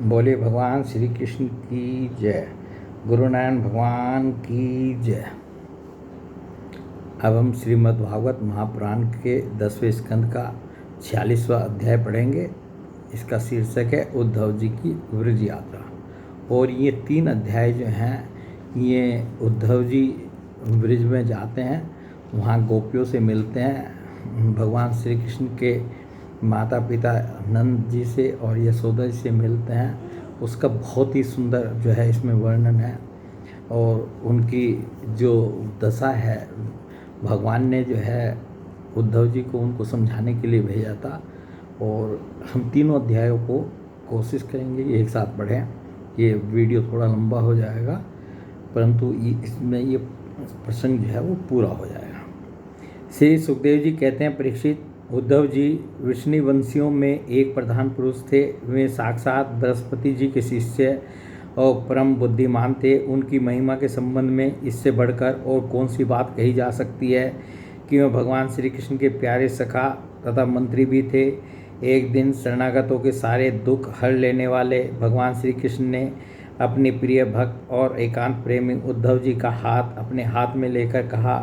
बोले भगवान श्री कृष्ण की जय। गुरु नारायण भगवान की जय। अब हम श्रीमद् भागवत महापुराण के 10वें स्कंद का 46वां अध्याय पढ़ेंगे। इसका शीर्षक है उद्धव जी की व्रज यात्रा। और ये 3 अध्याय जो हैं ये उद्धव जी व्रज में जाते हैं, वहाँ गोपियों से मिलते हैं, भगवान श्री कृष्ण के माता पिता नंद जी से और यशोदा जी से मिलते हैं। उसका बहुत ही सुंदर जो है इसमें वर्णन है। और उनकी जो दशा है, भगवान ने जो है उद्धव जी को उनको समझाने के लिए भेजा था। और हम तीनों अध्यायों को कोशिश करेंगे कि एक साथ पढ़ें। ये वीडियो थोड़ा लंबा हो जाएगा, परंतु इसमें ये प्रसंग जो है वो पूरा हो जाएगा। श्री सुखदेव जी कहते हैं, परीक्षित, उद्धव जी वृष्णिवंशियों में एक प्रधान पुरुष थे। वे साक्षात बृहस्पति जी के शिष्य और परम बुद्धिमान थे। उनकी महिमा के संबंध में इससे बढ़कर और कौन सी बात कही जा सकती है कि वे भगवान श्री कृष्ण के प्यारे सखा तथा मंत्री भी थे। एक दिन शरणागतों के सारे दुख हर लेने वाले भगवान श्री कृष्ण ने अपने प्रिय भक्त और एकांत प्रेमी उद्धव जी का हाथ अपने हाथ में लेकर कहा,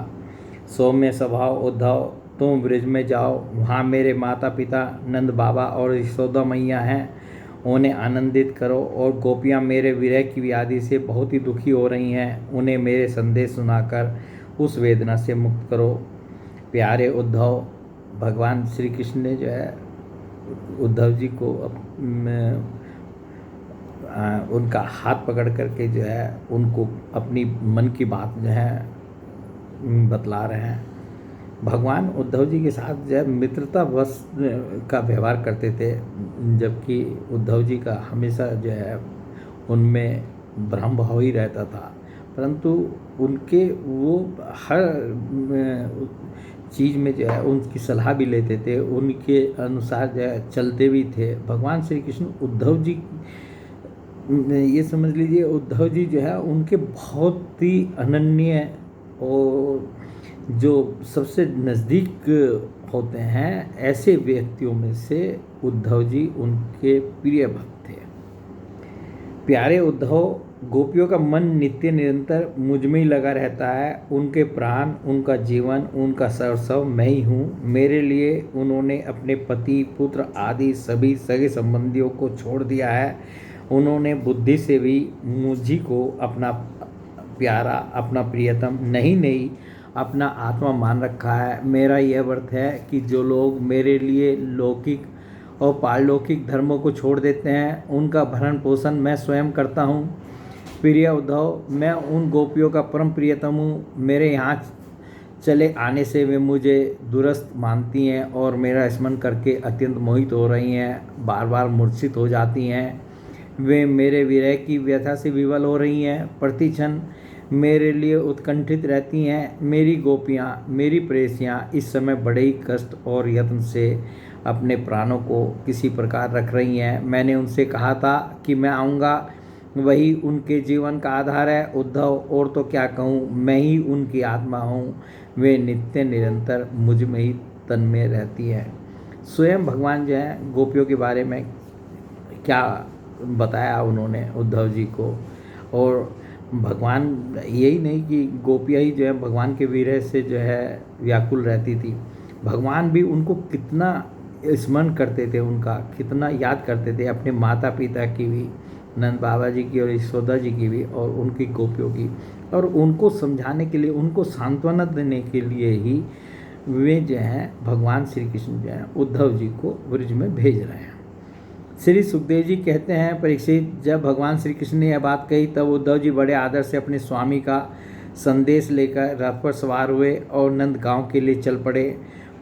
सौम्य स्वभाव उद्धव, तुम ब्रज में जाओ। वहाँ मेरे माता पिता नंद बाबा और यशोदा मैया हैं, उन्हें आनंदित करो। और गोपियाँ मेरे विरह की व्याधि से बहुत ही दुखी हो रही हैं, उन्हें मेरे संदेश सुनाकर उस वेदना से मुक्त करो। प्यारे उद्धव, भगवान श्री कृष्ण ने जो है उद्धव जी को उनका हाथ पकड़ करके जो है उनको अपनी मन की बात जो है बतला रहे हैं। भगवान उद्धव जी के साथ जो है मित्रता बस का व्यवहार करते थे, जबकि उद्धव जी का हमेशा जो है उनमें ब्रह्म भाव ही रहता था। परंतु उनके वो हर चीज़ में जो है उनकी सलाह भी लेते थे, उनके अनुसार जो है चलते भी थे। भगवान श्री कृष्ण उद्धव जी, ये समझ लीजिए, उद्धव जी जो है उनके बहुत ही अनन्य और जो सबसे नज़दीक होते हैं ऐसे व्यक्तियों में से उद्धव जी उनके प्रिय भक्त थे। प्यारे उद्धव, गोपियों का मन नित्य निरंतर मुझ में ही लगा रहता है। उनके प्राण, उनका जीवन, उनका सर्वस्व मैं ही हूँ। मेरे लिए उन्होंने अपने पति, पुत्र आदि सभी सगे संबंधियों को छोड़ दिया है। उन्होंने बुद्धि से भी मुझी को अपना प्यारा, अपना प्रियतम नहीं अपना आत्मा मान रखा है। मेरा यह व्रत है कि जो लोग मेरे लिए लौकिक और पारलौकिक धर्मों को छोड़ देते हैं, उनका भरण पोषण मैं स्वयं करता हूँ। प्रिय उद्धव, मैं उन गोपियों का परम प्रियतम हूँ। मेरे यहाँ चले आने से वे मुझे दुरस्त मानती हैं और मेरा स्मरण करके अत्यंत मोहित हो रही हैं, बार बार मूर्छित हो जाती हैं। वे मेरे विरह की व्यथा से विवल हो रही हैं, प्रति क्षण मेरे लिए उत्कंठित रहती हैं। मेरी गोपियाँ, मेरी प्रेयसियाँ इस समय बड़े ही कष्ट और यत्न से अपने प्राणों को किसी प्रकार रख रही हैं। मैंने उनसे कहा था कि मैं आऊँगा, वही उनके जीवन का आधार है। उद्धव, और तो क्या कहूँ, मैं ही उनकी आत्मा हूँ। वे नित्य निरंतर मुझ में ही तन्मय रहती है। स्वयं भगवान जो है गोपियों के बारे में क्या बताया उन्होंने उद्धव जी को। और भगवान यही नहीं कि गोपियाँ ही जो है भगवान के विरह से जो है व्याकुल रहती थी, भगवान भी उनको कितना स्मरण करते थे, उनका कितना याद करते थे, अपने माता पिता की भी, नंद बाबा जी की और यशोदा जी की भी और उनकी गोपियों की। और उनको समझाने के लिए, उनको सांत्वना देने के लिए ही वे जो हैं भगवान श्री कृष्ण जो हैं उद्धव जी को ब्रज में भेज रहे हैं। श्री सुखदेव जी कहते हैं, परीक्षित, जब भगवान श्री कृष्ण ने यह बात कही तब उद्धव जी बड़े आदर से अपने स्वामी का संदेश लेकर रथ पर सवार हुए और नंद गांव के लिए चल पड़े।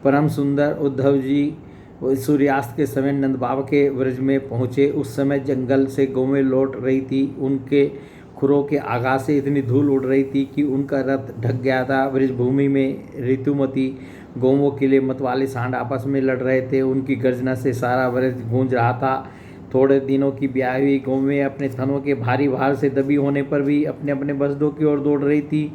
परम सुंदर उद्धव जी सूर्यास्त के समय नंद बाबा के व्रज में पहुँचे। उस समय जंगल से गौवें लौट रही थी। उनके खुरों के आगाज से इतनी धूल उड़ रही थी कि उनका रथ ढक गया था। ब्रजभूमि में ऋतुमती गौवों के लिए मतवाले सांड आपस में लड़ रहे थे। उनकी गर्जना से सारा ब्रज गूंज रहा था। थोड़े दिनों की ब्याही हुई गौवें अपने थनों के भारी भार से दबी होने पर भी अपने अपने बछड़ों की ओर दौड़ रही थी।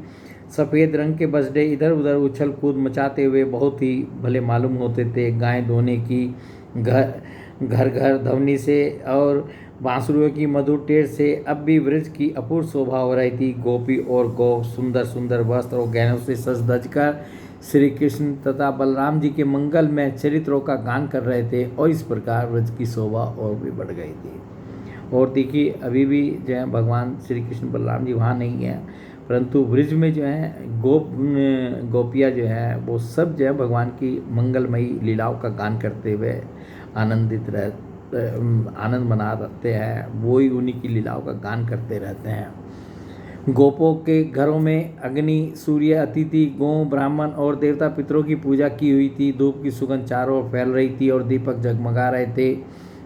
सफ़ेद रंग के बछड़े इधर उधर उछल कूद मचाते हुए बहुत ही भले मालूम होते थे। गाय दोने की घर घर ध्वनि से और बांसुरियों की मधुर टेर से अब भी ब्रज की अपूर्व शोभा हो रही थी। गोपी और गौ सुंदर सुंदर वस्त्र और गहनों से सज धज कर श्री कृष्ण तथा बलराम जी के मंगल में चरित्रों का गान कर रहे थे और इस प्रकार ब्रज की शोभा और भी बढ़ गई थी। और देखिए अभी भी जो है भगवान श्री कृष्ण बलराम जी वहाँ नहीं हैं, परंतु ब्रज में जो है गोपियाँ जो है वो सब जो है भगवान की मंगलमयी लीलाओं का गान करते हुए आनंद मना रहते हैं। वो ही उन्हीं की लीलाओं का गान करते रहते हैं। गोपों के घरों में अग्नि, सूर्य, अतिथि, गौ, ब्राह्मण और देवता पितरों की पूजा की हुई थी। धूप की सुगंध चारों ओर फैल रही थी और दीपक जगमगा रहे थे।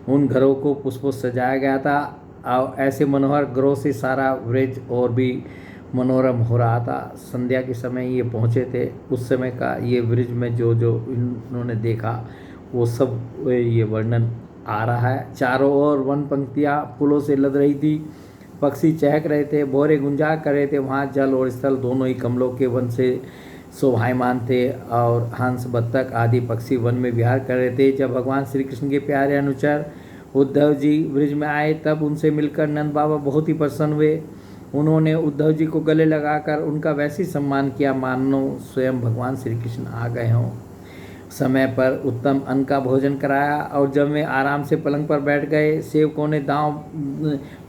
उन घरों को पुष्पों से सजाया गया था और ऐसे मनोहर घरों से सारा ब्रज और भी मनोरम हो रहा था। संध्या के समय ये पहुँचे थे। उस समय का ये ब्रज में जो जो इन्होंने देखा वो सब ये वर्णन आ रहा है। चारों ओर वन पंक्तियाँ फूलों से लद रही थी। पक्षी चहक रहे थे, भौरे गुंजा कर रहे थे। वहाँ जल और स्थल दोनों ही कमलों के वन से शोभायमान थे और हंस, बत्तख आदि पक्षी वन में विहार कर रहे थे। जब भगवान श्री कृष्ण के प्यारे अनुचर उद्धव जी ब्रज में आए तब उनसे मिलकर नंद बाबा बहुत ही प्रसन्न हुए। उन्होंने उद्धव जी को गले लगाकर उनका वैसे ही सम्मान किया मानो स्वयं भगवान श्री कृष्ण आ गए हों। समय पर उत्तम अन्न का भोजन कराया और जब वे आराम से पलंग पर बैठ गए, सेवकों ने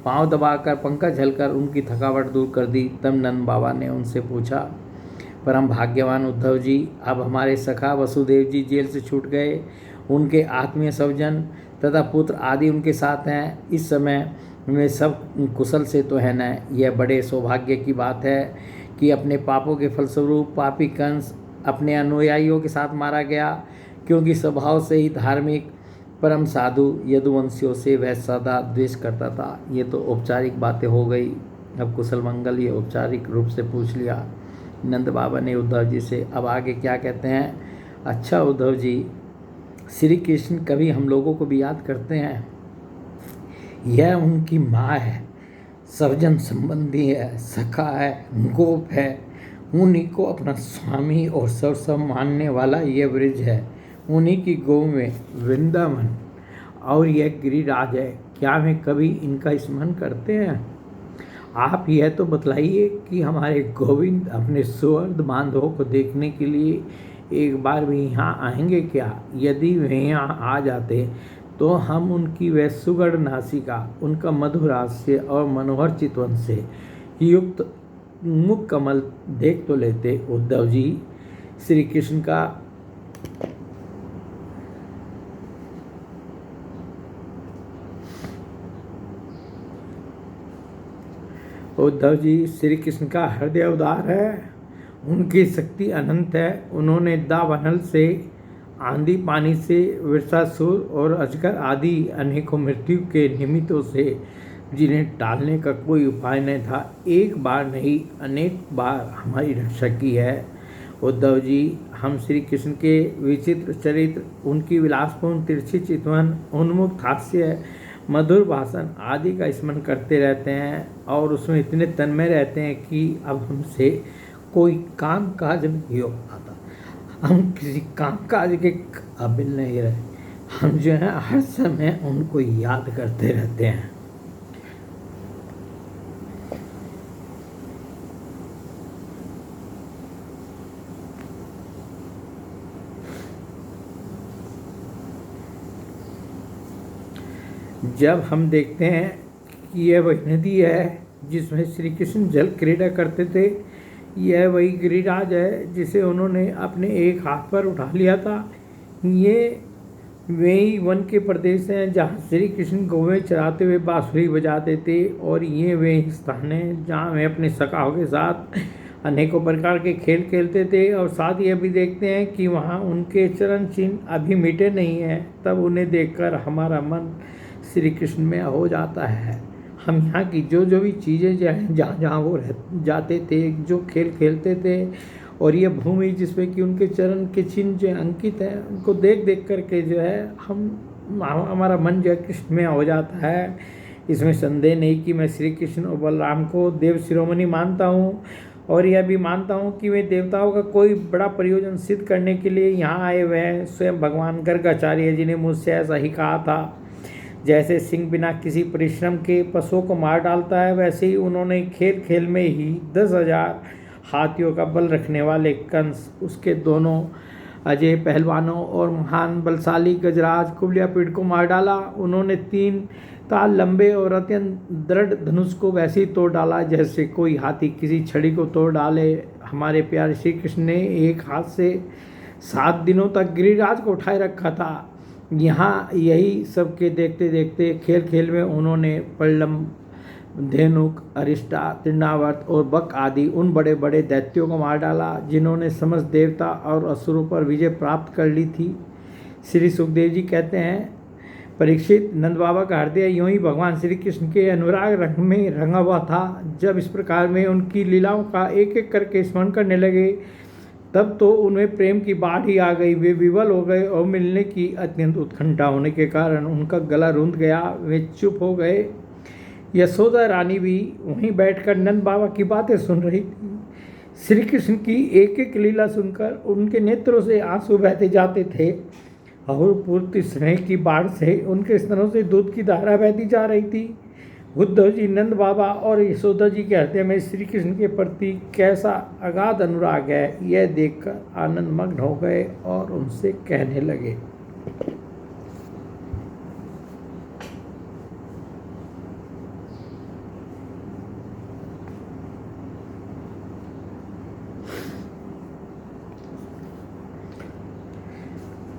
पाँव दबाकर पंखा झलकर उनकी थकावट दूर कर दी। तब नंद बाबा ने उनसे पूछा, परम भाग्यवान उद्धव जी, अब हमारे सखा वसुदेव जी जेल से छूट गए। उनके आत्मीय स्वजन तथा पुत्र आदि उनके साथ हैं। इस समय में सब कुशल से तो है न। यह बड़े सौभाग्य की बात है कि अपने पापों के फलस्वरूप पापी कंस अपने अनुयायियों के साथ मारा गया, क्योंकि स्वभाव से ही धार्मिक परम साधु यदुवंशियों से वह सदा द्वेष करता था। ये तो औपचारिक बातें हो गई। अब कुशल मंगल ये औपचारिक रूप से पूछ लिया नंद बाबा ने उद्धव जी से। अब आगे क्या कहते हैं? अच्छा उद्धव जी, श्री कृष्ण कभी हम लोगों को भी याद करते हैं। यह उनकी माँ है, सज्जन संबंधी है, सखा है, गोप है। उन्हीं को अपना स्वामी और सर्वस्व मानने वाला यह ब्रज है। उन्हीं की गौ में वृंदावन और यह गिरिराज है। क्या वे कभी इनका स्मरण करते हैं? आप यह तो बतलाइए कि हमारे गोविंद अपने सुहृद बांधवों को देखने के लिए एक बार भी यहाँ आएंगे क्या? यदि वे यहाँ आ जाते तो हम उनकी वह सुगढ़ नासिका, उनका मधुर हास्य और मनोहर चितवन से युक्त मुख कमल देख तो लेते। उद्धव जी, श्री कृष्ण का उद्धव जी, श्री कृष्ण का हृदय उदार है, उनकी शक्ति अनंत है। उन्होंने दावानल से, आंधी पानी से, वृषासुर और अजगर आदि अनेकों मृत्यु के निमित्तों से जिन्हें टालने का कोई उपाय नहीं था, एक बार नहीं अनेक बार हमारी रक्षा की है। उद्धव जी, हम श्री कृष्ण के विचित्र चरित्र, उनकी विलासपूर्ण तिरछी चितवन, उन्मुक्त हास्य, मधुर भाषण आदि का स्मरण करते रहते हैं और उसमें इतने तन्मय रहते हैं कि अब हमसे कोई काम काज नहीं हो पाता। हम किसी काम काज के काबिल नहीं रहे। हम जो है हर समय उनको याद करते रहते हैं। जब हम देखते हैं कि यह वही नदी है जिसमें श्री कृष्ण जल क्रीड़ा करते थे, यह वही गिरिराज है जिसे उन्होंने अपने एक हाथ पर उठा लिया था, ये वे ही वन के प्रदेश हैं जहाँ श्री कृष्ण गौवें चराते हुए बांसुरी बजाते थे, और ये वे स्थान हैं जहाँ वे अपने सखाओं के साथ अनेकों प्रकार के खेल खेलते थे। और साथ ही अभी देखते हैं कि वहाँ उनके चरण चिन्ह अभी मिटे नहीं हैं। तब उन्हें देखकर हमारा मन श्री कृष्ण में हो जाता है। हम यहाँ की जो जो भी चीज़ें जो हैं, जहाँ जहाँ वो जाते थे, जो खेल खेलते थे, और ये भूमि जिसमें कि उनके चरण के चिन्ह जो अंकित हैं, उनको देख देख करके जो है हमारा मन जो है कृष्ण में हो जाता है। इसमें संदेह नहीं कि मैं श्री कृष्ण और बलराम को देव शिरोमणि मानता हूँ, और यह भी मानता हूँ कि वे देवताओं का कोई बड़ा प्रयोजन सिद्ध करने के लिए यहाँ आए हुए हैं। स्वयं भगवान गर्गाचार्य जी ने मुझसे ऐसा ही कहा था। जैसे सिंह बिना किसी परिश्रम के पशुओं को मार डालता है, वैसे ही उन्होंने खेल खेल में ही 10,000 हाथियों का बल रखने वाले कंस, उसके दोनों अजय पहलवानों और महान बलशाली गजराज कुबलियापीड़ को मार डाला। उन्होंने 3 ताल लंबे और अत्यंत दृढ़ धनुष को वैसे ही तोड़ डाला जैसे कोई हाथी किसी छड़ी को तोड़ डाले। हमारे प्यारे श्री कृष्ण ने एक हाथ से 7 दिनों तक गिरिराज को उठाए रखा था। यहाँ यही सबके देखते देखते खेल खेल में उन्होंने पल्लम, धेनुक, अरिष्टा, तृणावर्त और बक आदि उन बड़े बड़े दैत्यों को मार डाला जिन्होंने समस्त देवता और असुरों पर विजय प्राप्त कर ली थी। श्री सुखदेव जी कहते हैं, परीक्षित, नंद बाबा का हृदय यूं ही भगवान श्री कृष्ण के अनुराग रंग में रंगा हुआ था। जब इस प्रकार में उनकी लीलाओं का एक एक करके स्मरण करने लगे तब तो उनमें प्रेम की बाढ़ ही आ गई। वे विवल हो गए और मिलने की अत्यंत उत्कंठा होने के कारण उनका गला रूंध गया। वे चुप हो गए। यशोदा रानी भी वहीं बैठकर नंद बाबा की बातें सुन रही थी। श्री कृष्ण की एक एक लीला सुनकर उनके नेत्रों से आंसू बहते जाते थे और पूर्ति स्नेह की बाढ़ से उनके स्तनों से दूध की धारा बहती जा रही थी। उद्धव जी, नंद बाबा और यशोदा जी के हृदय में श्री कृष्ण के प्रति कैसा अगाध अनुराग है, यह देखकर आनंद मग्न हो गए और उनसे कहने लगे।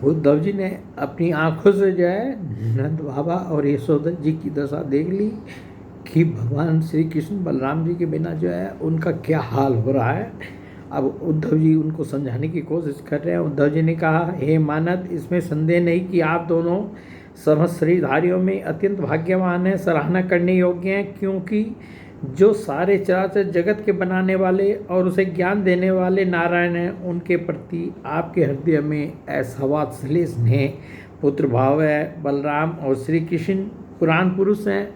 उद्धव जी ने अपनी आंखों से जो है नंद बाबा और यशोदा जी की दशा देख ली कि भगवान श्री कृष्ण बलराम जी के बिना जो है उनका क्या हाल हो रहा है। अब उद्धव जी उनको समझाने की कोशिश कर रहे हैं। उद्धव जी ने कहा, हे मानद, इसमें संदेह नहीं कि आप दोनों समस्त शरीरधारियों में अत्यंत भाग्यवान हैं, सराहना करने योग्य हैं, क्योंकि जो सारे चराचर जगत के बनाने वाले और उसे ज्ञान देने वाले नारायण हैं, उनके प्रति आपके हृदय में ऐसा वात्सल्य स्नेह पुत्र भाव है। बलराम और श्री कृष्ण पुराण पुरुष हैं।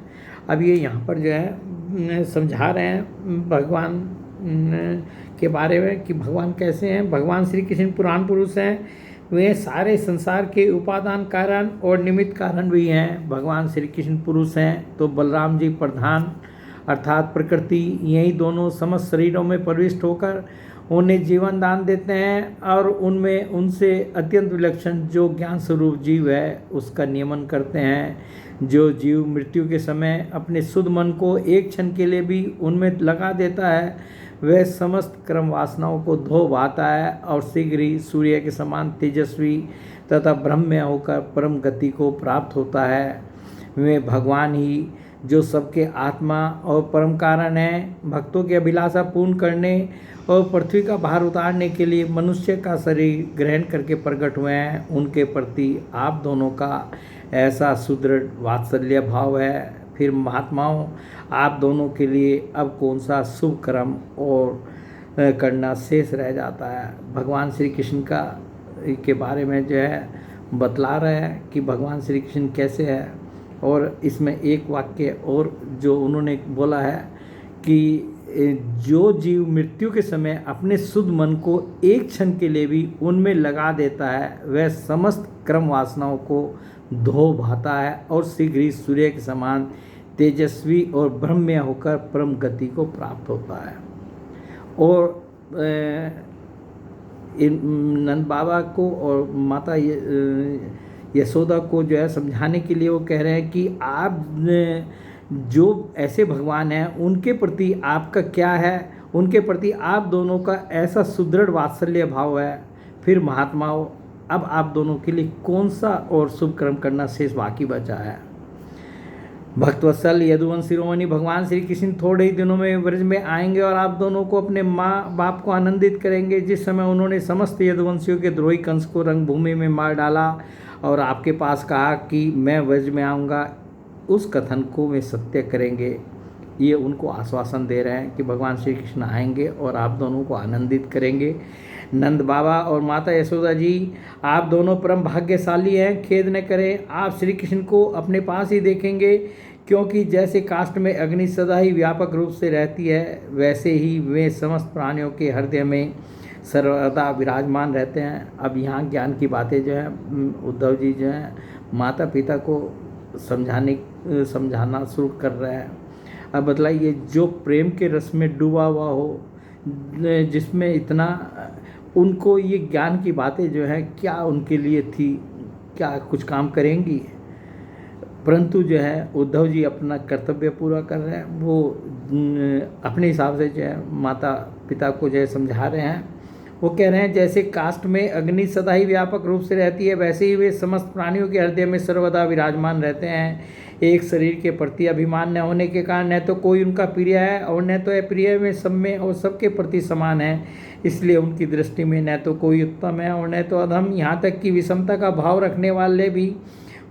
अब ये यहाँ पर जो है समझा रहे हैं भगवान के बारे में कि भगवान कैसे हैं। भगवान श्री कृष्ण पुराण पुरुष हैं। वे सारे संसार के उपादान कारण और निमित्त कारण भी हैं। भगवान श्री कृष्ण पुरुष हैं तो बलराम जी प्रधान अर्थात प्रकृति, यही दोनों समस्त शरीरों में प्रविष्ट होकर उन्हें जीवन दान देते हैं और उनमें उनसे अत्यंत विलक्षण जो ज्ञान स्वरूप जीव है उसका नियमन करते हैं। जो जीव मृत्यु के समय अपने शुद्ध मन को एक क्षण के लिए भी उनमें लगा देता है, वह समस्त क्रम वासनाओं को धो बहाता है और शीघ्र ही सूर्य के समान तेजस्वी तथा ब्रह्म होकर परम गति को प्राप्त होता है। वे भगवान ही जो सबके आत्मा और परम कारण है, भक्तों की अभिलाषा पूर्ण करने और पृथ्वी का भार उतारने के लिए मनुष्य का शरीर ग्रहण करके प्रकट हुए हैं। उनके प्रति आप दोनों का ऐसा सुदृढ़ वात्सल्य भाव है। फिर महात्माओं, आप दोनों के लिए अब कौन सा शुभ कर्म और करना शेष रह जाता है। भगवान श्री कृष्ण का के बारे में जो है बतला रहे हैं कि भगवान श्री कृष्ण कैसे है। और इसमें एक वाक्य और जो उन्होंने बोला है कि जो जीव मृत्यु के समय अपने शुद्ध मन को एक क्षण के लिए भी उनमें लगा देता है, वह समस्त क्रम वासनाओं को धो बहाता है और शीघ्र ही सूर्य के समान तेजस्वी और ब्रह्म्य होकर परम गति को प्राप्त होता है। और नंद बाबा को और माता यशोदा को जो है समझाने के लिए वो कह रहे हैं कि आप जो ऐसे भगवान हैं उनके प्रति आपका क्या है, उनके प्रति आप दोनों का ऐसा सुदृढ़ वात्सल्य भाव है। फिर महात्माओं, अब आप दोनों के लिए कौन सा और शुभ कर्म करना शेष बाकी बचा है। भक्तवत्सल यदुवंश शिरोमणि भगवान श्री कृष्ण थोड़े ही दिनों में ब्रज में आएंगे और आप दोनों को अपने माँ बाप को आनंदित करेंगे। जिस समय उन्होंने समस्त यदुवंशियों के द्रोही कंस को रंगभूमि में मार डाला और आपके पास कहा कि मैं ब्रज में आऊँगा, उस कथन को वे सत्य करेंगे। ये उनको आश्वासन दे रहे हैं कि भगवान श्री कृष्ण आएंगे और आप दोनों को आनंदित करेंगे। नंद बाबा और माता यशोदा जी, आप दोनों परम भाग्यशाली हैं। खेद न करें, आप श्री कृष्ण को अपने पास ही देखेंगे, क्योंकि जैसे काष्ठ में अग्नि सदा ही व्यापक रूप से रहती है, वैसे ही वे समस्त प्राणियों के हृदय में सर्वदा विराजमान रहते हैं। अब यहाँ ज्ञान की बातें जो है उद्धव जी जो हैं माता पिता को समझाना शुरू कर रहा है। अब बतलाइए, जो प्रेम के रस में डूबा हुआ हो, जिसमें इतना उनको ये ज्ञान की बातें जो है क्या उनके लिए थी, क्या कुछ काम करेंगी? परंतु जो है उद्धव जी अपना कर्तव्य पूरा कर रहे हैं। वो अपने हिसाब से जो है माता पिता को जो है समझा रहे हैं। वो कह रहे हैं, जैसे काष्ठ में अग्नि सदा ही व्यापक रूप से रहती है, वैसे ही वे समस्त प्राणियों के हृदय में सर्वदा विराजमान रहते हैं। एक शरीर के प्रति अभिमान न होने के कारण न तो कोई उनका प्रिय है और न तो अप्रिय में सब में और सबके प्रति समान है। इसलिए उनकी दृष्टि में न तो कोई उत्तम है और न तो अधम। यहाँ तक कि विषमता का भाव रखने वाले भी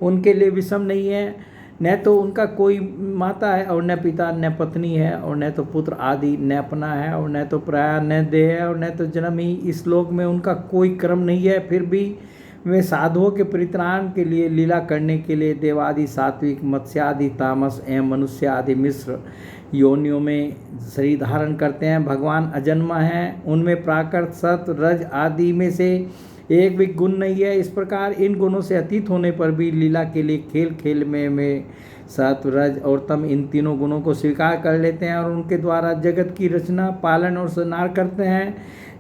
उनके लिए विषम नहीं है। न तो उनका कोई माता है और न पिता, न पत्नी है और न तो पुत्र आदि, न अपना है और न तो पराया, न देह है और न तो जन्म ही। इस लोक में उनका कोई कर्म नहीं है, फिर भी वे साधुओं के परित्राण के लिए लीला करने के लिए देवादि सात्विक, मत्स्यादि तामस एवं मनुष्य आदि मिश्र योनियों में शरीर धारण करते हैं। भगवान अजन्मा हैं, उनमें प्राकृत, सत, रज आदि में से एक भी गुण नहीं है। इस प्रकार इन गुणों से अतीत होने पर भी लीला के लिए खेल खेल में सत्व, रज और तम इन तीनों गुणों को स्वीकार कर लेते हैं और उनके द्वारा जगत की रचना, पालन और संहार करते हैं।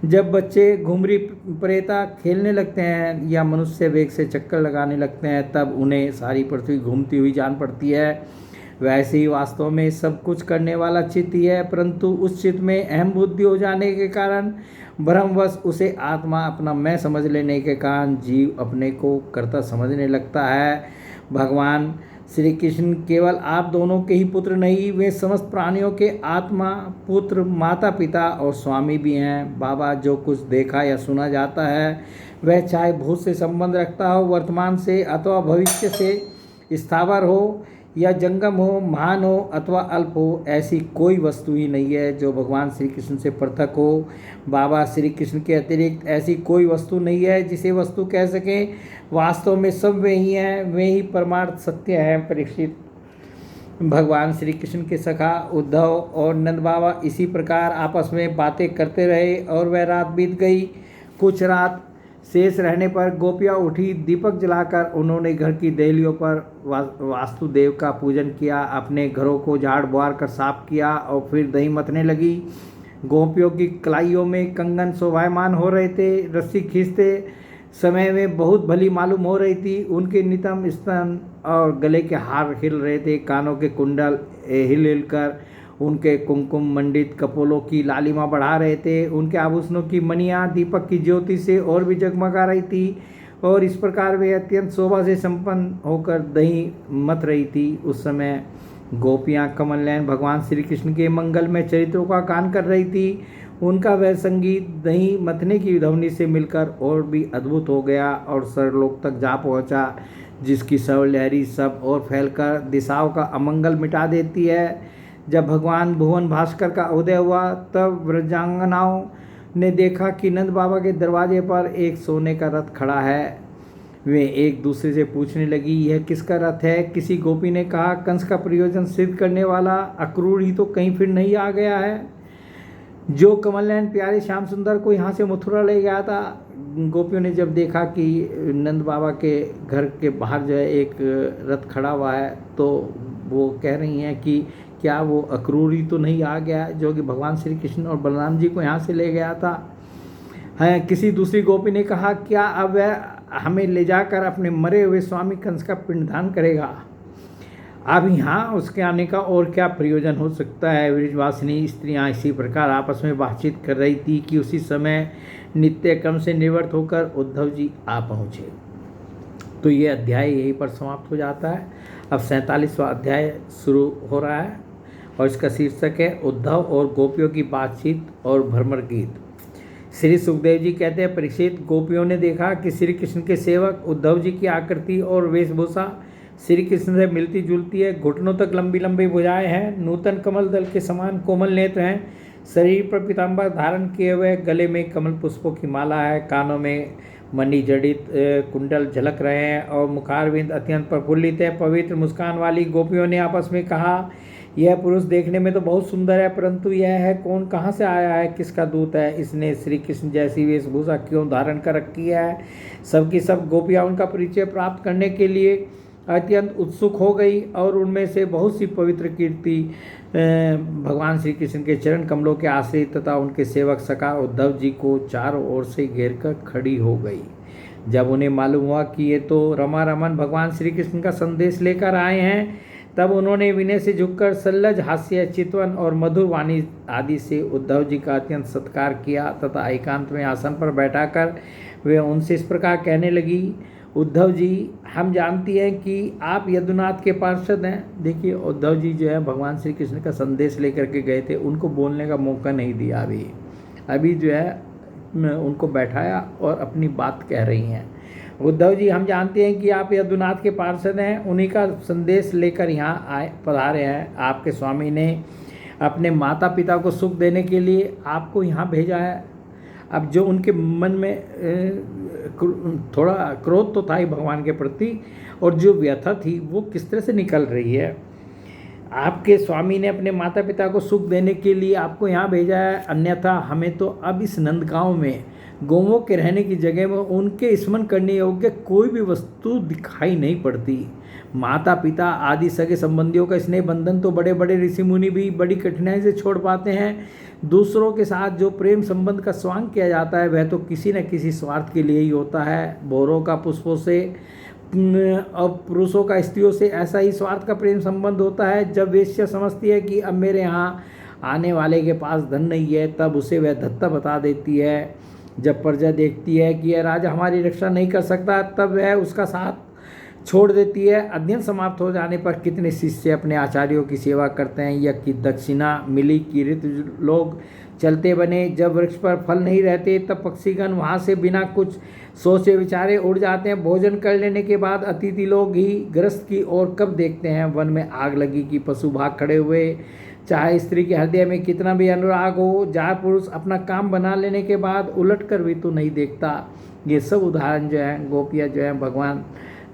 जब बच्चे घुमरी प्रेता खेलने लगते हैं या मनुष्य वेग से चक्कर लगाने लगते हैं, तब उन्हें सारी पृथ्वी घूमती हुई जान पड़ती है। वैसे ही वास्तव में सब कुछ करने वाला चित्त ही है, परंतु उस चित्त में अहम बुद्धि हो जाने के कारण, भ्रमवश उसे आत्मा अपना मैं समझ लेने के कारण जीव अपने को कर्ता समझने लगता है। भगवान श्री कृष्ण केवल आप दोनों के ही पुत्र नहीं, वे समस्त प्राणियों के आत्मा, पुत्र, माता पिता और स्वामी भी हैं। बाबा, जो कुछ देखा या सुना जाता है वह चाहे भूत से संबंध रखता हो, वर्तमान से अथवा भविष्य से, स्थावर हो या जंगम हो, महान हो अथवा अल्प हो, ऐसी कोई वस्तु ही नहीं है जो भगवान श्री कृष्ण से पृथक हो। बाबा श्री कृष्ण के अतिरिक्त ऐसी कोई वस्तु नहीं है जिसे वस्तु कह सकें। वास्तव में सब वे ही हैं, वे ही परमार्थ सत्य हैं। परीक्षित, भगवान श्री कृष्ण के सखा उद्धव और नंद बाबा इसी प्रकार आपस में बातें करते रहे और वह रात बीत गई। कुछ रात शेष रहने पर गोपियाँ उठी। दीपक जलाकर उन्होंने घर की देहलियों पर वास्तुदेव का पूजन किया, अपने घरों को झाड़ बुआर कर साफ किया और फिर दही मथने लगी। गोपियों की कलाइयों में कंगन शोभायमान हो रहे थे। रस्सी खींचते समय में बहुत भली मालूम हो रही थी। उनके नितंब स्तन और गले के हार हिल रहे थे। कानों के कुंडल हिल हिलकर उनके कुमकुम मंडित कपोलों की लालिमा बढ़ा रहे थे। उनके आभूषणों की मणियाँ दीपक की ज्योति से और भी जगमगा रही थी और इस प्रकार वे अत्यंत शोभा से संपन्न होकर दही मथ रही थी। उस समय गोपियाँ कमल नयन भगवान श्री कृष्ण के मंगलमय चरित्रों का गान कर रही थी। उनका वह संगीत दही मथने की ध्वनि से मिलकर और भी अद्भुत हो गया और सर्वलोक तक जा पहुँचा, जिसकी सर्वलहरी सब और फैलकर दिशाओं का अमंगल मिटा देती है। जब भगवान भुवन भास्कर का उदय हुआ तब व्रजांगनाओं ने देखा कि नंद बाबा के दरवाजे पर एक सोने का रथ खड़ा है। वे एक दूसरे से पूछने लगी, यह किसका रथ है? किसी गोपी ने कहा, कंस का प्रयोजन सिद्ध करने वाला अक्रूर ही तो कहीं फिर नहीं आ गया है, जो कमल नयन प्यारे श्याम सुंदर को यहाँ से मथुरा ले गया था। गोपियों ने जब देखा कि नंद बाबा के घर के बाहर जो है एक रथ खड़ा हुआ है, तो वो कह रही हैं कि क्या वो अक्रूर ही तो नहीं आ गया जो कि भगवान श्री कृष्ण और बलराम जी को यहाँ से ले गया था। है किसी दूसरी गोपी ने कहा, क्या अब वह हमें ले जाकर अपने मरे हुए स्वामी कंस का पिंडदान करेगा? अब यहाँ उसके आने का और क्या प्रयोजन हो सकता है? ब्रजवासिनी स्त्रियाँ इसी प्रकार आपस में बातचीत कर रही थी कि उसी समय नित्य क्रम से निवृत्त होकर उद्धव जी आ पहुँचे। तो ये अध्याय यहीं पर समाप्त हो जाता है। अब 47वां अध्याय शुरू हो रहा है और इसका शीर्षक है उद्धव और गोपियों की बातचीत और भ्रमर गीत। श्री सुखदेव जी कहते हैं, परीक्षित, गोपियों ने देखा कि श्री कृष्ण के सेवक उद्धव जी की आकृति और वेशभूषा श्री कृष्ण से मिलती जुलती है। घुटनों तक लंबी लंबी भुजाएं हैं, नूतन कमल दल के समान कोमल नेत्र हैं, शरीर पर पीताम्बर धारण किए हुए, गले में कमल पुष्पों की माला है, कानों में मणि जड़ित कुंडल झलक रहे हैं और मुखारविंद अत्यंत प्रफुल्लित है। पवित्र मुस्कान वाली गोपियों ने आपस में कहा, यह पुरुष देखने में तो बहुत सुंदर है, परंतु यह है कौन, कहाँ से आया है, किसका दूत है? इसने श्री कृष्ण जैसी वेशभूषा क्यों धारण कर रखी है? सबकी सब गोपियाँ उनका परिचय प्राप्त करने के लिए अत्यंत उत्सुक हो गई और उनमें से बहुत सी पवित्र कीर्ति भगवान श्री कृष्ण के चरण कमलों के आश्रित तथा उनके सेवक सखा उद्धव जी को चारों ओर से घेरकर खड़ी हो गई। जब उन्हें मालूम हुआ कि ये तो रमा रमन भगवान श्री कृष्ण का संदेश लेकर आए हैं, तब उन्होंने विनय से झुककर सल्लज हास्य, चितवन और मधुर वाणी आदि से उद्धव जी का अत्यंत सत्कार किया तथा एकांत में आसन पर बैठाकर वे उनसे इस प्रकार कहने लगी, उद्धव जी, हम जानती हैं कि आप यदुनाथ के पार्षद हैं। देखिए, उद्धव जी जो है भगवान श्री कृष्ण का संदेश लेकर के गए थे, उनको बोलने का मौका नहीं दिया। अभी जो है उनको बैठाया और अपनी बात कह रही हैं। उद्धव जी, हम जानते हैं कि आप यदुनाथ के पार्षद हैं, उन्हीं का संदेश लेकर यहाँ पधारे हैं। आपके स्वामी ने अपने माता पिता को सुख देने के लिए आपको यहाँ भेजा है। अब जो उनके मन में थोड़ा क्रोध तो था ही भगवान के प्रति, और जो व्यथा थी वो किस तरह से निकल रही है। आपके स्वामी ने अपने माता पिता को सुख देने के लिए आपको यहाँ भेजा है, अन्यथा हमें तो अब इस नंदगांव में गौवों के रहने की जगह में उनके स्मरण करने योग्य कोई भी वस्तु दिखाई नहीं पड़ती। माता पिता आदि सगे संबंधियों का स्नेह बंधन तो बड़े बड़े ऋषि मुनि भी बड़ी कठिनाई से छोड़ पाते हैं। दूसरों के साथ जो प्रेम संबंध का स्वांग किया जाता है वह तो किसी न किसी स्वार्थ के लिए ही होता है। भौरों का पुष्पों से और पुरुषों का स्त्रियों से ऐसा ही स्वार्थ का प्रेम संबंध होता है। जब वेश्या समझती है कि अब मेरे यहाँ आने वाले के पास धन नहीं है, तब उसे वह धत्ता बता देती है। जब प्रजा देखती है कि यह राजा हमारी रक्षा नहीं कर सकता, तब वह उसका साथ छोड़ देती है। अध्ययन समाप्त हो जाने पर कितने शिष्य अपने आचार्यों की सेवा करते हैं, या कि दक्षिणा मिली कि ऋतु लोग चलते बने। जब वृक्ष पर फल नहीं रहते तब पक्षीगण वहाँ से बिना कुछ सोचे विचारे उड़ जाते हैं। भोजन कर लेने के बाद अतिथि लोग ही गृहस्थ की ओर कब देखते हैं। वन में आग लगी कि पशु भाग खड़े हुए। चाहे स्त्री के हृदय में कितना भी अनुराग हो, जार पुरुष अपना काम बना लेने के बाद उलट कर भी तो नहीं देखता। ये सब उदाहरण जो है गोपियाँ जो है भगवान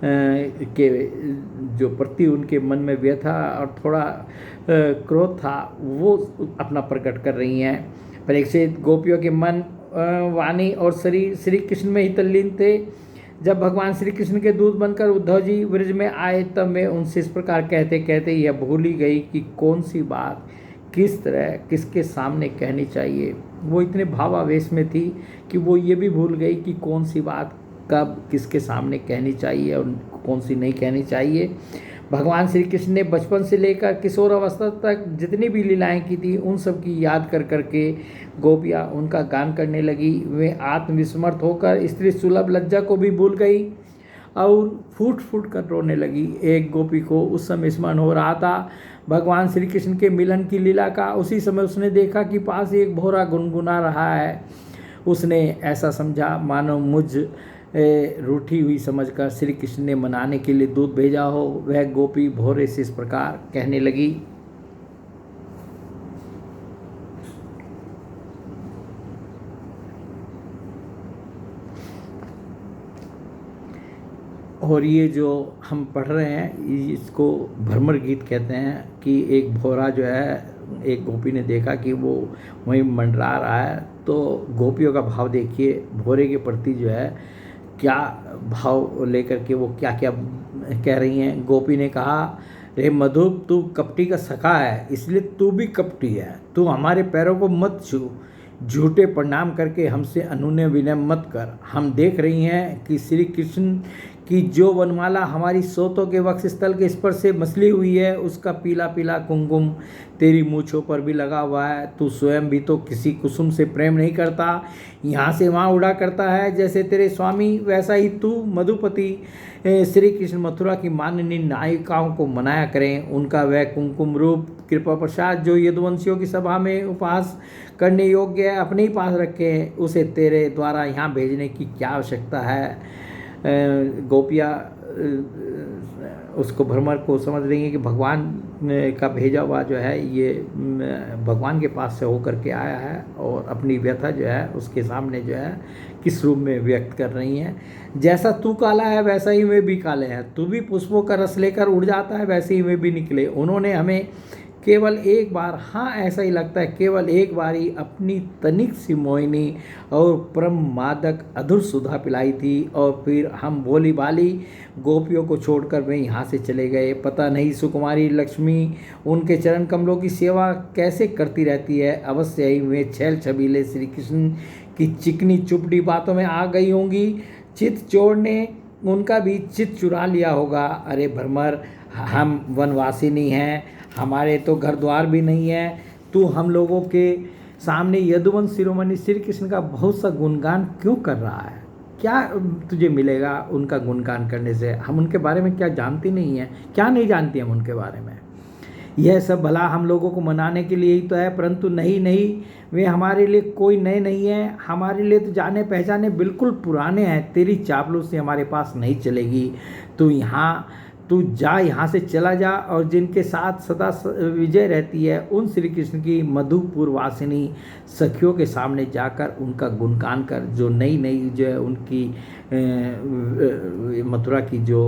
के जो प्रति उनके मन में व्यथा और थोड़ा क्रोध था वो अपना प्रकट कर रही हैं। परीक्षित गोपियों के मन, वाणी और शरीर श्री कृष्ण में ही तल्लीन थे। जब भगवान श्री कृष्ण के दूत बनकर उद्धव जी ब्रज में आए, तब मैं उनसे इस प्रकार कहते कहते यह भूल ही गई कि कौन सी बात किस तरह किसके सामने कहनी चाहिए। वो इतने भावावेश में थी कि वो ये भी भूल गई कि कौन सी बात कब किसके सामने कहनी चाहिए और कौन सी नहीं कहनी चाहिए। भगवान श्री कृष्ण ने बचपन से लेकर किशोर अवस्था तक जितनी भी लीलाएं की थी उन सब की याद कर करके गोपियाँ उनका गान करने लगी। वे आत्मविस्मृत होकर स्त्री सुलभ लज्जा को भी भूल गई और फूट फूट कर रोने लगी। एक गोपी को उस समय स्मरण हो रहा था भगवान श्री कृष्ण के मिलन की लीला का। उसी समय उसने देखा कि पास एक भौरा गुनगुना रहा है। उसने ऐसा समझा मानो मुझ रूठी हुई समझकर श्री कृष्ण ने मनाने के लिए दूध भेजा हो। वह गोपी भौरे से इस प्रकार कहने लगी, और ये जो हम पढ़ रहे हैं इसको भ्रमर गीत कहते हैं कि एक भौरा जो है, एक गोपी ने देखा कि वो वहीं मंडरा रहा है। तो गोपियों का भाव देखिए, भौरे के प्रति जो है क्या भाव लेकर के वो क्या क्या कह रही हैं। गोपी ने कहा, रे मधु, तू कपटी का सखा है, इसलिए तू भी कपटी है। तू हमारे पैरों को मत छू, झूठे प्रणाम करके हमसे अनुनय विनय मत कर। हम देख रही हैं कि श्री कृष्ण की जो वनमाला हमारी सोतों के वक्षस्थल के स्पर्श से मसली हुई है, उसका पीला पीला कुमकुम तेरी मूँछों पर भी लगा हुआ है। तू स्वयं भी तो किसी कुसुम से प्रेम नहीं करता, यहाँ से वहाँ उड़ा करता है। जैसे तेरे स्वामी वैसा ही तू मधुपति श्री कृष्ण मथुरा की माननीय नायिकाओं को मनाया करें। उनका वह कुमकुम रूप कृपा प्रसाद जो यदुवंशियों की सभा में उपहास करने योग्य है, अपने ही पास रखे। उसे तेरे द्वारा यहाँ भेजने की क्या आवश्यकता है। गोपियाँ उसको भ्रमर को समझ रही हैं कि भगवान का भेजा हुआ जो है ये भगवान के पास से होकर के आया है, और अपनी व्यथा जो है उसके सामने जो है किस रूप में व्यक्त कर रही हैं। जैसा तू काला है वैसा ही वे भी काले हैं, तू भी पुष्पों का रस लेकर उड़ जाता है वैसे ही वे भी निकले। उन्होंने हमें केवल एक बार, हाँ ऐसा ही लगता है, केवल एक बार ही अपनी तनिक सी मोहिनी और परम मादक अधुर सुधा पिलाई थी और फिर हम भोली भाली गोपियों को छोड़कर वे यहाँ से चले गए। पता नहीं सुकुमारी लक्ष्मी उनके चरण कमलों की सेवा कैसे करती रहती है। अवश्य ही वे छैल छबीले श्री कृष्ण की चिकनी चुपड़ी बातों में आ गई होंगी। चित चोर ने उनका भी चित चुरा लिया होगा। अरे भ्रमर, हम वनवासी नहीं हैं, हमारे तो घर द्वार भी नहीं है, तू हम लोगों के सामने यदुवंश शिरोमणि श्री कृष्ण का बहुत सा गुणगान क्यों कर रहा है? क्या तुझे मिलेगा उनका गुणगान करने से? हम उनके बारे में क्या जानती नहीं है? क्या नहीं जानती हम उनके बारे में? यह सब भला हम लोगों को मनाने के लिए ही तो है, परंतु नहीं, वे हमारे लिए कोई नए नहीं है, हमारे लिए तो जाने पहचाने बिल्कुल पुराने हैं। तेरी चापलूसी हमारे पास नहीं चलेगी। तू जा, यहाँ से चला जा, और जिनके साथ सदा विजय रहती है उन श्री कृष्ण की मधुपुर वासिनी सखियों के सामने जाकर उनका गुणगान कर। जो नई जो है उनकी मथुरा की जो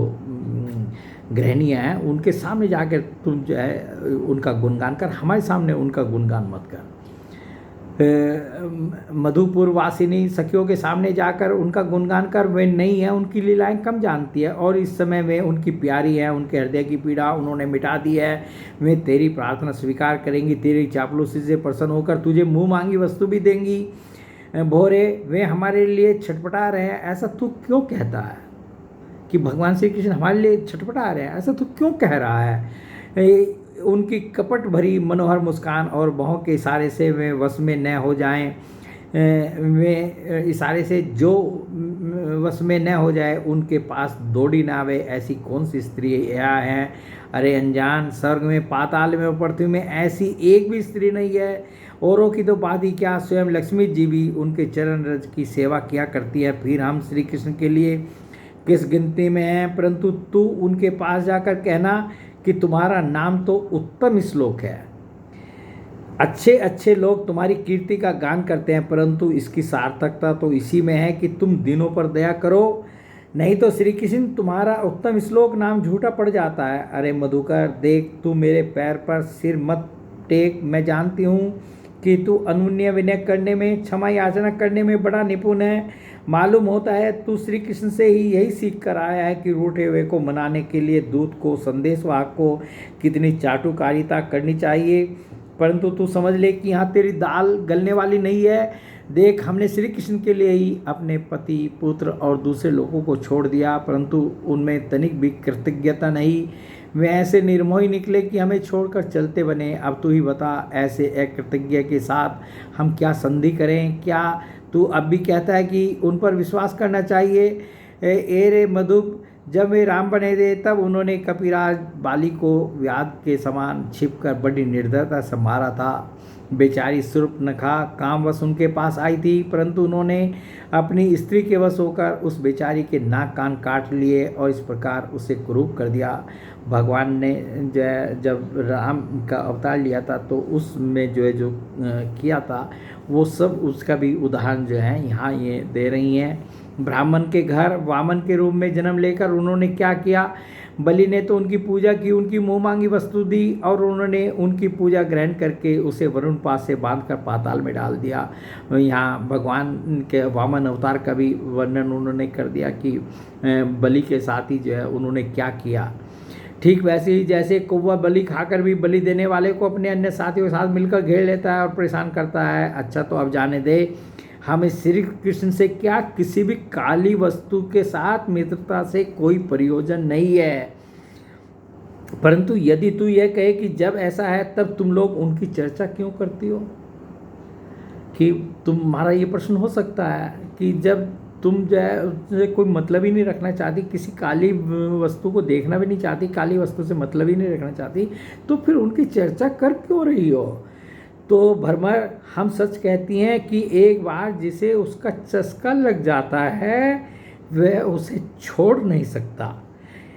गृहणियाँ हैं उनके सामने जाकर तुम जो है उनका गुणगान कर, हमारे सामने उनका गुणगान मत कर। मधुपुर वासिनी सखियों के सामने जाकर उनका गुणगान कर। वे नहीं है, उनकी लीलाएं कम जानती है और इस समय वे उनकी प्यारी है। उनके हृदय की पीड़ा उन्होंने मिटा दी है। वे तेरी प्रार्थना स्वीकार करेंगी, तेरी चापलूसी से प्रसन्न होकर तुझे मुँह मांगी वस्तु भी देंगी। भोरे, वे हमारे लिए छटपटा रहे हैं, ऐसा तू क्यों कहता है कि भगवान श्री कृष्ण हमारे लिए छटपटा रहे हैं? ऐसा तू क्यों कह रहा है? उनकी कपट भरी मनोहर मुस्कान और बाहों के इशारे से वे वश में न हो जाएं, वे इशारे से जो वश में न हो जाए उनके पास दौड़ी ना आवे, ऐसी कौन सी स्त्री यह है? अरे अनजान, स्वर्ग में, पाताल में और पृथ्वी में ऐसी एक भी स्त्री नहीं है। औरों की तो बात ही क्या, स्वयं लक्ष्मी जी भी उनके चरण रज की सेवा किया करती है। फिर हम श्री कृष्ण के लिए किस गिनती में हैं? परंतु तू उनके पास जाकर कहना कि तुम्हारा नाम तो उत्तम श्लोक है, अच्छे लोग तुम्हारी कीर्ति का गान करते हैं, परंतु इसकी सार्थकता तो इसी में है कि तुम दिनों पर दया करो, नहीं तो श्री कृष्ण तुम्हारा उत्तम श्लोक नाम झूठा पड़ जाता है। अरे मधुकर, देख, तू मेरे पैर पर सिर मत टेक। मैं जानती हूँ कि तू अनुन्य विनय करने में, क्षमा याचना करने में बड़ा निपुण है। मालूम होता है तू श्री कृष्ण से ही यही सीख कर आया है कि रूठे हुए को मनाने के लिए दूत को, संदेशवाहक को कितनी चाटुकारिता करनी चाहिए। परंतु तू समझ ले कि यहाँ तेरी दाल गलने वाली नहीं है। देख, हमने श्री कृष्ण के लिए ही अपने पति, पुत्र और दूसरे लोगों को छोड़ दिया, परंतु उनमें तनिक भी कृतज्ञता नहीं। वे ऐसे निर्मोही निकले कि हमें छोड़कर चलते बने। अब तू ही बता, ऐसे अकृतज्ञ के साथ हम क्या संधि करें? क्या तू अब भी कहता है कि उन पर विश्वास करना चाहिए? रे मधुप, जब वे राम बने थे तब उन्होंने कपिराज बाली को व्याध के समान छिपकर बड़ी निर्दयता से मारा था। बेचारी शूर्पणखा कामवश उनके पास आई थी, परंतु उन्होंने अपनी स्त्री के वश होकर उस बेचारी के नाक कान काट लिए और इस प्रकार उसे कुरूप कर दिया। भगवान ने जब राम का अवतार लिया था तो उसमें जो किया था वो सब उसका भी उदाहरण जो है यहाँ ये दे रही हैं। ब्राह्मण के घर वामन के रूप में जन्म लेकर उन्होंने क्या किया? बलि ने तो उनकी पूजा की, उनकी मुँह मांगी वस्तु दी और उन्होंने उनकी पूजा ग्रहण करके उसे वरुण पास से बांधकर पाताल में डाल दिया। यहाँ भगवान के वामन अवतार का भी वर्णन उन्होंने कर दिया कि बलि के साथ ही जो है उन्होंने क्या किया। ठीक वैसे ही जैसे कौवा बलि खाकर भी बलि देने वाले को अपने अन्य साथियों के साथ मिलकर घेर लेता है और परेशान करता है। अच्छा, तो अब जाने दे, हमें श्री कृष्ण से क्या किसी भी काली वस्तु के साथ मित्रता से कोई प्रयोजन नहीं है। परंतु यदि तू यह कहे कि जब ऐसा है तब तुम लोग उनकी चर्चा क्यों करती हो? कि तुम्हारा ये प्रश्न हो सकता है कि जब तुम जो है उससे कोई मतलब ही नहीं रखना चाहती, किसी काली वस्तु को देखना भी नहीं चाहती, काली वस्तु से मतलब ही नहीं रखना चाहती, तो फिर उनकी चर्चा कर क्यों रही हो? तो भ्रमर, हम सच कहती हैं कि एक बार जिसे उसका चस्का लग जाता है वह उसे छोड़ नहीं सकता।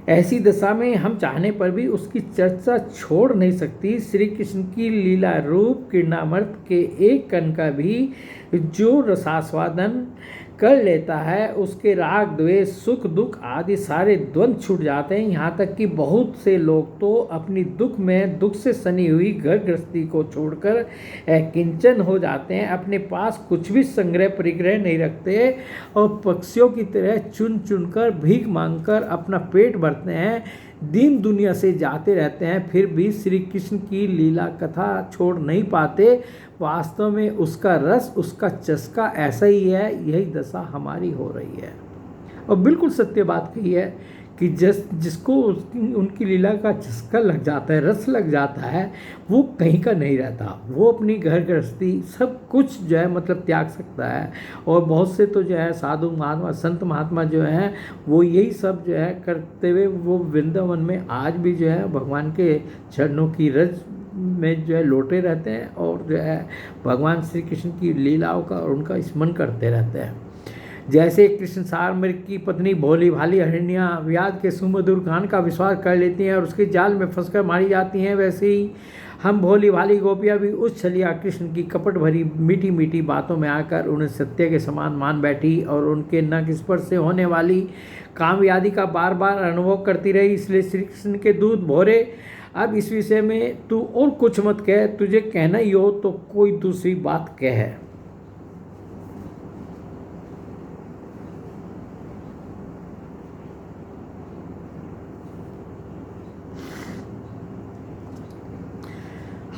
ऐसी दशा में हम चाहने पर भी उसकी चर्चा छोड़ नहीं सकती। श्री कृष्ण की लीला रूप किरणामृत के एक कण का भी जो रसास्वादन कर लेता है उसके राग द्वेष सुख दुख आदि सारे द्वंद्व छूट जाते हैं। यहाँ तक कि बहुत से लोग तो अपनी दुख से सनी हुई घर गृहस्थी को छोड़कर किंचन हो जाते हैं, अपने पास कुछ भी संग्रह परिग्रह नहीं रखते और पक्षियों की तरह चुन चुन कर भीख मांग कर अपना पेट भरते हैं, दीन दुनिया से जाते रहते हैं, फिर भी श्री कृष्ण की लीला कथा छोड़ नहीं पाते। वास्तव में उसका रस उसका चस्का ऐसा ही है, यही दशा हमारी हो रही है। और बिल्कुल सत्य बात कही है कि जिसको उनकी लीला का चस्का लग जाता है, रस लग जाता है, वो कहीं का नहीं रहता, वो अपनी घर गृहस्थी सब कुछ जो है मतलब त्याग सकता है। और बहुत से तो जो है साधु महात्मा संत महात्मा जो हैं वो यही सब जो है करते हुए वो वृंदावन में आज भी जो है भगवान के चरणों की रज में जो है लोटे रहते हैं और जो है भगवान श्री कृष्ण की लीलाओं का और उनका स्मरण करते रहते हैं। जैसे कृष्ण सारमृग की पत्नी भोली भाली हिरण्या व्याध के सुमधुर गान का विश्वास कर लेती हैं और उसके जाल में फंसकर मारी जाती हैं, वैसे ही हम भोली भाली गोपियाँ भी उस छलिया कृष्ण की कपट भरी मीठी मीठी बातों में आकर उन्हें सत्य के समान मान बैठी और उनके नख स्पर्श से होने वाली कामयादि का बार बार अनुभव करती रही। इसलिए श्री कृष्ण के दूत भोरे, अब इस विषय में तू और कुछ मत कह, तुझे कहना ही हो तो कोई दूसरी बात कह।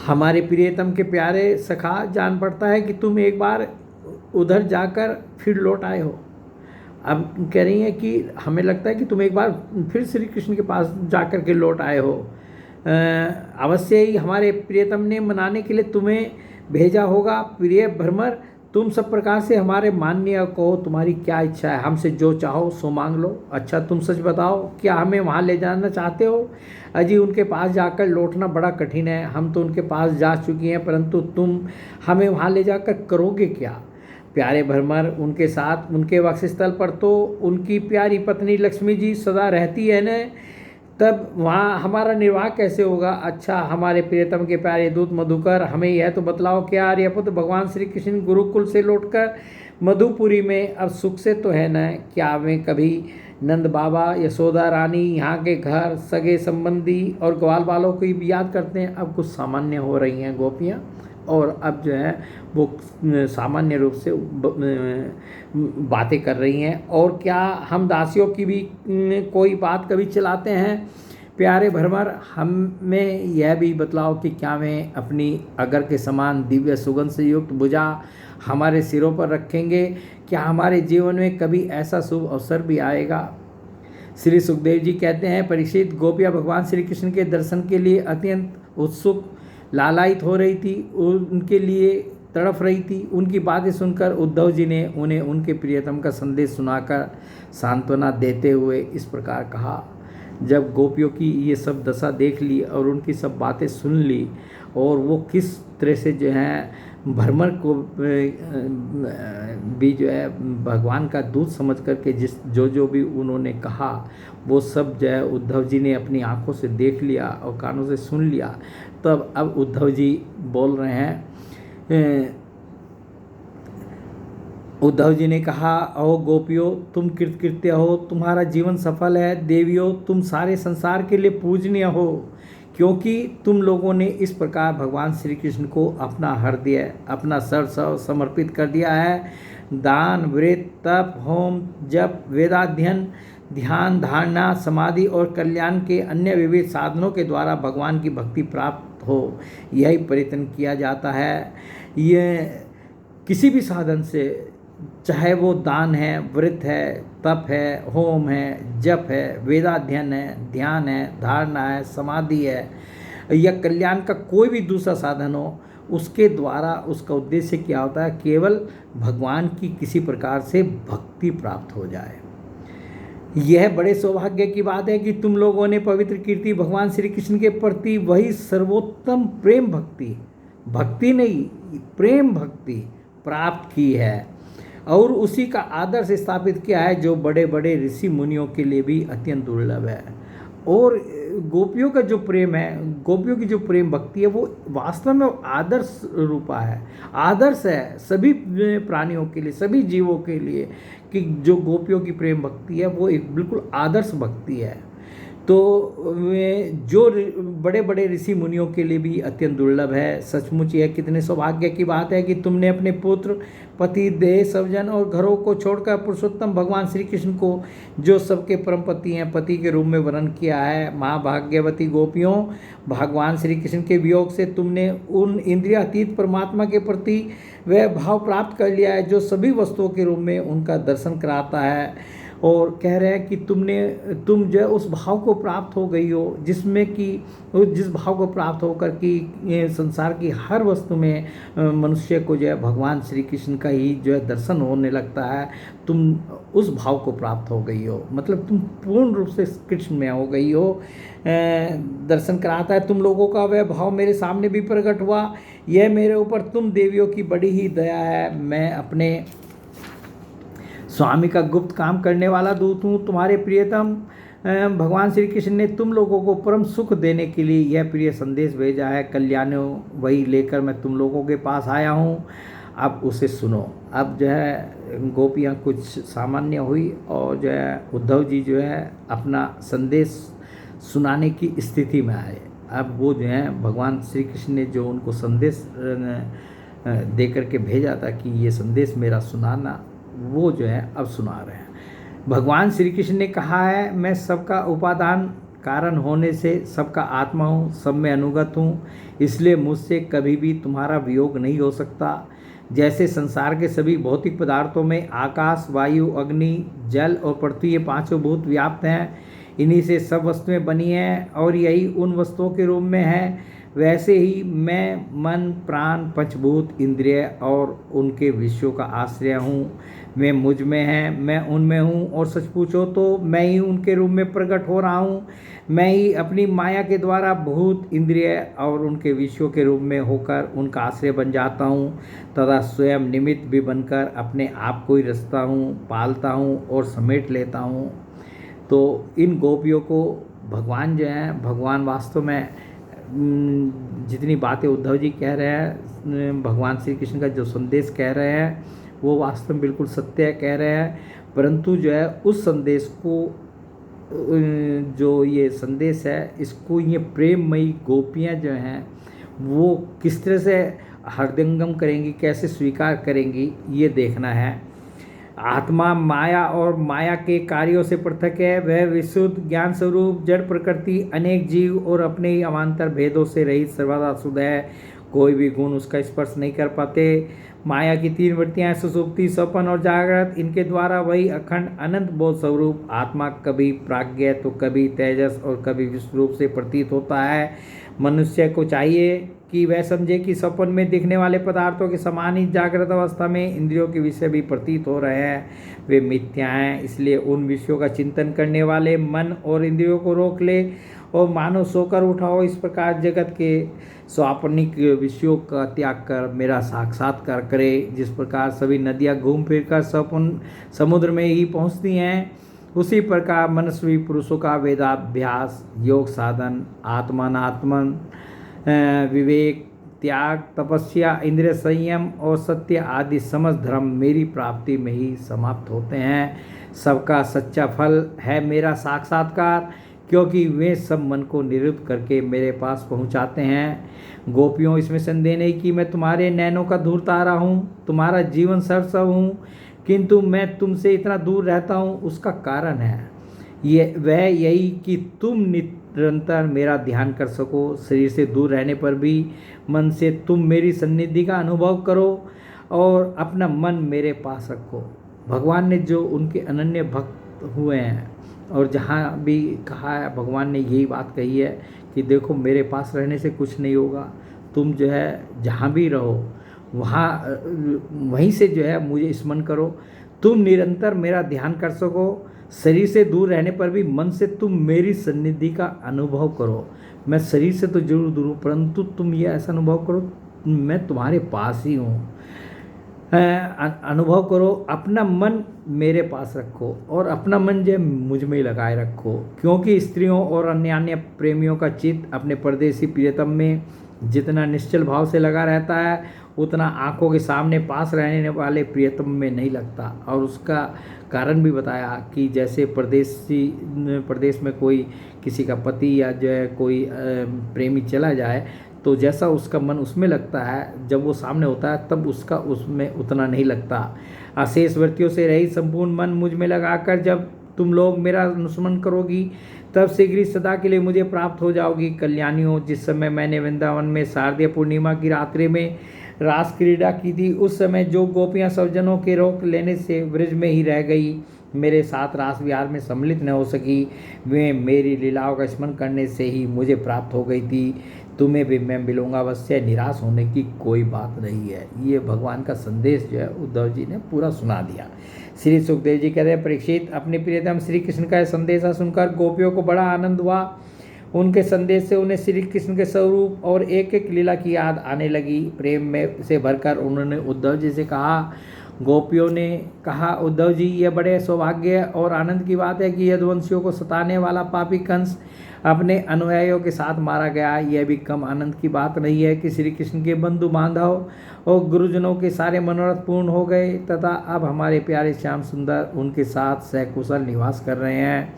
हमारे प्रियतम के प्यारे सखा, जान पड़ता है कि तुम एक बार उधर जाकर फिर लौट आए हो। अब कह रही हैं कि हमें लगता है कि तुम एक बार फिर श्री कृष्ण के पास जाकर के लौट आए हो। अवश्य ही हमारे प्रियतम ने मनाने के लिए तुम्हें भेजा होगा। प्रिय भ्रमर, तुम सब प्रकार से हमारे माननीय कहो, तुम्हारी क्या इच्छा है, हमसे जो चाहो सो मांग लो। अच्छा तुम सच बताओ, क्या हमें वहाँ ले जाना चाहते हो? अजी उनके पास जाकर लौटना बड़ा कठिन है, हम तो उनके पास जा चुकी हैं, परंतु तुम हमें वहाँ ले जाकर करोगे क्या? प्यारे भ्रमर, उनके साथ उनके वक्षस्थल पर तो उनकी प्यारी पत्नी लक्ष्मी जी सदा रहती है न, तब वहाँ हमारा निर्वाह कैसे होगा? अच्छा हमारे प्रियतम के प्यारे दूत मधुकर, हमें यह तो बतलाओ, क्या आर्यपुत्र भगवान श्री कृष्ण गुरुकुल से लौटकर मधुपुरी में अब सुख से तो है न? क्या वे कभी नंद बाबा यशोदा रानी यहाँ के घर सगे संबंधी और ग्वाल वालों को भी याद करते हैं? अब कुछ सामान्य हो रही हैं गोपियाँ और अब जो है वो सामान्य रूप से बातें कर रही हैं। और क्या हम दासियों की भी कोई बात कभी चलाते हैं? प्यारे भ्रमर, हमें यह भी बतलाओ कि क्या वे अपनी अगर के समान दिव्य सुगंध से युक्त भुजा हमारे सिरों पर रखेंगे? क्या हमारे जीवन में कभी ऐसा शुभ अवसर भी आएगा? श्री सुखदेव जी कहते हैं, परीक्षित, गोपियाँ भगवान श्री कृष्ण के दर्शन के लिए अत्यंत उत्सुक लालायित हो रही थी, उनके लिए तड़फ रही थी। उनकी बातें सुनकर उद्धव जी ने उन्हें उनके प्रियतम का संदेश सुनाकर सांत्वना देते हुए इस प्रकार कहा। जब गोपियों की ये सब दशा देख ली और उनकी सब बातें सुन ली और वो किस तरह से जो है भ्रमर को भी जो है भगवान का दूत समझ करके जो भी उन्होंने कहा वो सब जो है उद्धव जी ने अपनी आंखों से देख लिया और कानों से सुन लिया। तब अब उद्धव जी बोल रहे हैं, उद्धव जी ने कहा, ओ गोपियों, तुम कृतकृत्य हो, तुम्हारा जीवन सफल है। देवियों, तुम सारे संसार के लिए पूजनीय हो, क्योंकि तुम लोगों ने इस प्रकार भगवान श्री कृष्ण को अपना हृदय अपना सर्वस्व समर्पित कर दिया है। दान व्रत तप होम जप वेदाध्ययन ध्यान धारणा समाधि और कल्याण के अन्य विविध साधनों के द्वारा भगवान की भक्ति प्राप्त हो, यही प्रयत्न किया जाता है। ये किसी भी साधन से, चाहे वो दान है, व्रत है, तप है, होम है, जप है, वेदाध्ययन है, ध्यान है, धारणा है, समाधि है या कल्याण का कोई भी दूसरा साधन हो, उसके द्वारा उसका उद्देश्य क्या होता है? केवल भगवान की किसी प्रकार से भक्ति प्राप्त हो जाए। यह बड़े सौभाग्य की बात है कि तुम लोगों ने पवित्र कीर्ति भगवान श्री कृष्ण के प्रति वही सर्वोत्तम प्रेम भक्ति नहीं प्रेम भक्ति प्राप्त की है और उसी का आदर्श स्थापित किया है, जो बड़े बड़े ऋषि मुनियों के लिए भी अत्यंत दुर्लभ है। और गोपियों का जो प्रेम है, गोपियों की जो प्रेम भक्ति है, वो वास्तव में आदर्श रूपा है, आदर्श है सभी प्राणियों के लिए, सभी जीवों के लिए, कि जो गोपियों की प्रेम भक्ति है वो एक बिल्कुल आदर्श भक्ति है। तो वे जो बड़े बड़े ऋषि मुनियों के लिए भी अत्यंत दुर्लभ है। सचमुच यह कितने सौभाग्य की बात है कि तुमने अपने पुत्र, पति, देह, स्वजन और घरों को छोड़कर पुरुषोत्तम भगवान श्री कृष्ण को, जो सबके परम पति हैं, पति के रूप में वर्णन किया है। महाभाग्यवती गोपियों, भगवान श्री कृष्ण के वियोग से तुमने उन इंद्रियातीत परमात्मा के प्रति वह भाव प्राप्त कर लिया है जो सभी वस्तुओं के रूप में उनका दर्शन कराता है। और कह रहे हैं कि तुम जो है उस भाव को प्राप्त हो गई हो जिसमें कि जिस भाव को प्राप्त होकर कि ये संसार की हर वस्तु में मनुष्य को जो है भगवान श्री कृष्ण का ही जो है दर्शन होने लगता है। तुम उस भाव को प्राप्त हो गई हो, मतलब तुम पूर्ण रूप से कृष्ण में हो गई हो। दर्शन कराता है तुम लोगों का वह भाव मेरे सामने भी प्रकट हुआ। यह मेरे ऊपर तुम देवियों की बड़ी ही दया है। मैं अपने स्वामी का गुप्त काम करने वाला दूत हूँ। तुम्हारे प्रियतम भगवान श्री कृष्ण ने तुम लोगों को परम सुख देने के लिए यह प्रिय संदेश भेजा है। कल्याणो वही लेकर मैं तुम लोगों के पास आया हूँ, अब उसे सुनो। अब जो है गोपियाँ कुछ सामान्य हुई और जो है उद्धव जी जो है अपना संदेश सुनाने की स्थिति में आए। अब वो जो है भगवान श्री कृष्ण ने जो उनको संदेश दे करके भेजा था कि ये संदेश मेरा सुनाना, वो जो है अब सुना रहे हैं। भगवान श्री कृष्ण ने कहा है, मैं सबका उपादान कारण होने से सबका आत्मा हूँ, सब में अनुगत हूँ, इसलिए मुझसे कभी भी तुम्हारा वियोग नहीं हो सकता। जैसे संसार के सभी भौतिक पदार्थों में आकाश, वायु, अग्नि, जल और पृथ्वी, ये पांचों भूत व्याप्त हैं, इन्हीं से सब वस्तुएं बनी हैं और यही उन वस्तुओं के रूप में है, वैसे ही मैं मन, प्राण, पंचभूत, इंद्रिय और उनके विषयों का आश्रय हूँ। वे मुझ में हैं, मैं उनमें हूँ, और सच पूछो तो मैं ही उनके रूप में प्रकट हो रहा हूँ। मैं ही अपनी माया के द्वारा भूत, इंद्रिय और उनके विषयों के रूप में होकर उनका आश्रय बन जाता हूँ तथा स्वयं निमित्त भी बनकर अपने आप को ही रचता हूँ, पालता हूँ और समेट लेता हूँ। तो इन गोपियों को भगवान जो हैं, भगवान वास्तव में जितनी बातें उद्धव जी कह रहे हैं, भगवान श्री कृष्ण का जो संदेश कह रहे हैं, वो वास्तव में बिल्कुल सत्य कह रहे हैं। परंतु जो है उस संदेश को, जो ये संदेश है, इसको ये प्रेममयी गोपियाँ जो हैं वो किस तरह से हृदयंगम करेंगी, कैसे स्वीकार करेंगी, ये देखना है। आत्मा माया और माया के कार्यों से पृथक है। वह विशुद्ध ज्ञान स्वरूप जड़ प्रकृति, अनेक जीव और अपने ही अवान्तर भेदों से रहित सर्वदा शुद्ध है। कोई भी गुण उसका स्पर्श नहीं कर पाते। माया की तीन वृत्तियां, सुषुप्ति, स्वप्न और जागृत, इनके द्वारा वही अखंड अनंत बोध स्वरूप आत्मा कभी प्राज्ञ तो कभी तेजस और कभी विश्व रूप से प्रतीत होता है। मनुष्य को चाहिए कि वह समझे कि स्वप्न में दिखने वाले पदार्थों के समान ही जागृत अवस्था में इंद्रियों के विषय भी प्रतीत हो रहे हैं, वे मिथ्या हैं। इसलिए उन विषयों का चिंतन करने वाले मन और इंद्रियों को रोक ले और मानो सोकर उठाओ। इस प्रकार जगत के स्वापनिक विषयों का त्याग कर मेरा साक्षात्कार करे। जिस प्रकार सभी नदियाँ घूम फिर कर स्वप्न समुद्र में ही पहुँचती हैं, उसी प्रकार मनस्वी पुरुषों का वेदाभ्यास, योग साधन, आत्मात्मन, विवेक, त्याग, तपस्या, इंद्रिय संयम और सत्य आदि समस्त धर्म मेरी प्राप्ति में ही समाप्त होते हैं। सबका सच्चा फल है मेरा साक्षात्कार, क्योंकि वे सब मन को निरुद्ध करके मेरे पास पहुंचाते हैं। गोपियों, इसमें संदेह नहीं कि मैं तुम्हारे नैनों का धूर तारा हूँ, तुम्हारा जीवन सर्वस्व हूँ, किंतु मैं तुमसे इतना दूर रहता हूँ, उसका कारण है वह यही कि तुम निरंतर मेरा ध्यान कर सको। शरीर से दूर रहने पर भी मन से तुम मेरी सन्निधि का अनुभव करो और अपना मन मेरे पास रखो। भगवान ने जो उनके अनन्य भक्त हुए हैं, और जहाँ भी कहा है भगवान ने यही बात कही है कि देखो मेरे पास रहने से कुछ नहीं होगा, तुम जो है जहाँ भी रहो वहीं से जो है मुझे स्मरण करो, तुम निरंतर मेरा ध्यान कर सको। शरीर से दूर रहने पर भी मन से तुम मेरी सन्निधि का अनुभव करो। मैं शरीर से तो जरूर दूर हूँ, परंतु तुम ये ऐसा अनुभव करो मैं तुम्हारे पास ही हूँ। अनुभव करो, अपना मन मेरे पास रखो और अपना मन जो है मुझ में ही लगाए रखो, क्योंकि स्त्रियों और अन्य अन्य प्रेमियों का चित्त अपने परदेसी प्रियतम में जितना निश्चल भाव से लगा रहता है उतना आंखों के सामने पास रहने वाले प्रियतम में नहीं लगता। और उसका कारण भी बताया कि जैसे प्रदेश में कोई किसी का पति या जो है कोई प्रेमी चला जाए तो जैसा उसका मन उसमें लगता है, जब वो सामने होता है तब उसका उसमें उतना नहीं लगता। अशेष वृत्तियों से रहित संपूर्ण मन मुझ में लगाकर जब तुम लोग मेरा अनुस्मरण करोगी तब शीघ्र ही सदा के लिए मुझे प्राप्त हो जाओगी। कल्याणियों, जिस समय मैंने वृंदावन में शारदीय पूर्णिमा की रात्रि में रास क्रीड़ा की थी, उस समय जो गोपियां स्वजनों के रोक लेने से ब्रज में ही रह गई, मेरे साथ रास विहार में सम्मिलित न हो सकी, वे मेरी लीलाओं का स्मरण करने से ही मुझे प्राप्त हो गई थी। तुम्हें भी मैं मिलूंगा, अवश्य, निराश होने की कोई बात नहीं है। ये भगवान का संदेश जो है उद्धव जी ने पूरा सुना दिया। श्री सुखदेव जी कहते हैं, परीक्षित, अपने प्रियतम श्री कृष्ण का संदेश सुनकर गोपियों को बड़ा आनंद हुआ। उनके संदेश से उन्हें श्री कृष्ण के स्वरूप और एक एक लीला की याद आने लगी। प्रेम में से भरकर उन्होंने उद्धव जी से कहा, गोपियों ने कहा, उद्धव जी, यह बड़े सौभाग्य और आनंद की बात है कि यदुवंशियों को सताने वाला पापी कंस अपने अनुयायियों के साथ मारा गया। यह भी कम आनंद की बात नहीं है कि श्री कृष्ण के बंधु बांधव और गुरुजनों के सारे मनोरथ पूर्ण हो गए तथा अब हमारे प्यारे श्याम सुंदर उनके साथ सकुशल निवास कर रहे हैं।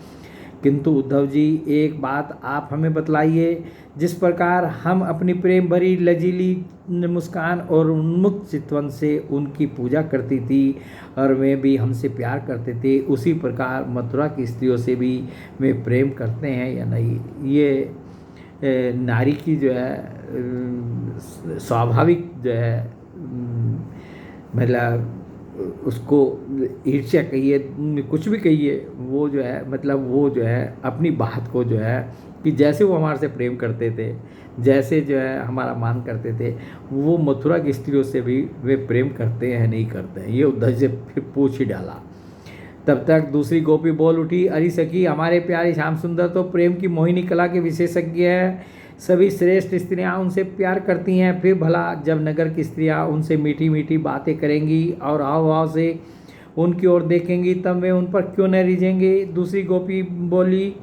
किंतु उद्धव जी, एक बात आप हमें बतलाइए, जिस प्रकार हम अपनी प्रेम भरी लजीली मुस्कान और उन्मुक्त चितवन से उनकी पूजा करती थी और वे भी हमसे प्यार करते थे, उसी प्रकार मथुरा की स्त्रियों से भी वे प्रेम करते हैं या नहीं। ये नारी की जो है स्वाभाविक जो है मतलब उसको ईर्ष्या कहिए, कुछ भी कहिए, वो जो है मतलब वो जो है अपनी बात को जो है कि जैसे वो हमारे से प्रेम करते थे, जैसे जो है हमारा मान करते थे, वो मथुरा की स्त्रियों से भी वे प्रेम करते हैं नहीं करते हैं, ये उद्धव से फिर पूछ ही डाला। तब तक दूसरी गोपी बोल उठी, अरे सखी, हमारे प्यारे श्याम सुंदर तो प्रेम की मोहिनी कला के विशेषज्ञ है। सभी श्रेष्ठ स्त्रियां उनसे प्यार करती हैं, फिर भला जब नगर की स्त्रियां उनसे मीठी मीठी बातें करेंगी और हाव भाव से उनकी ओर देखेंगी तब वे उन पर क्यों न रिझेंगे। दूसरी गोपी बोली,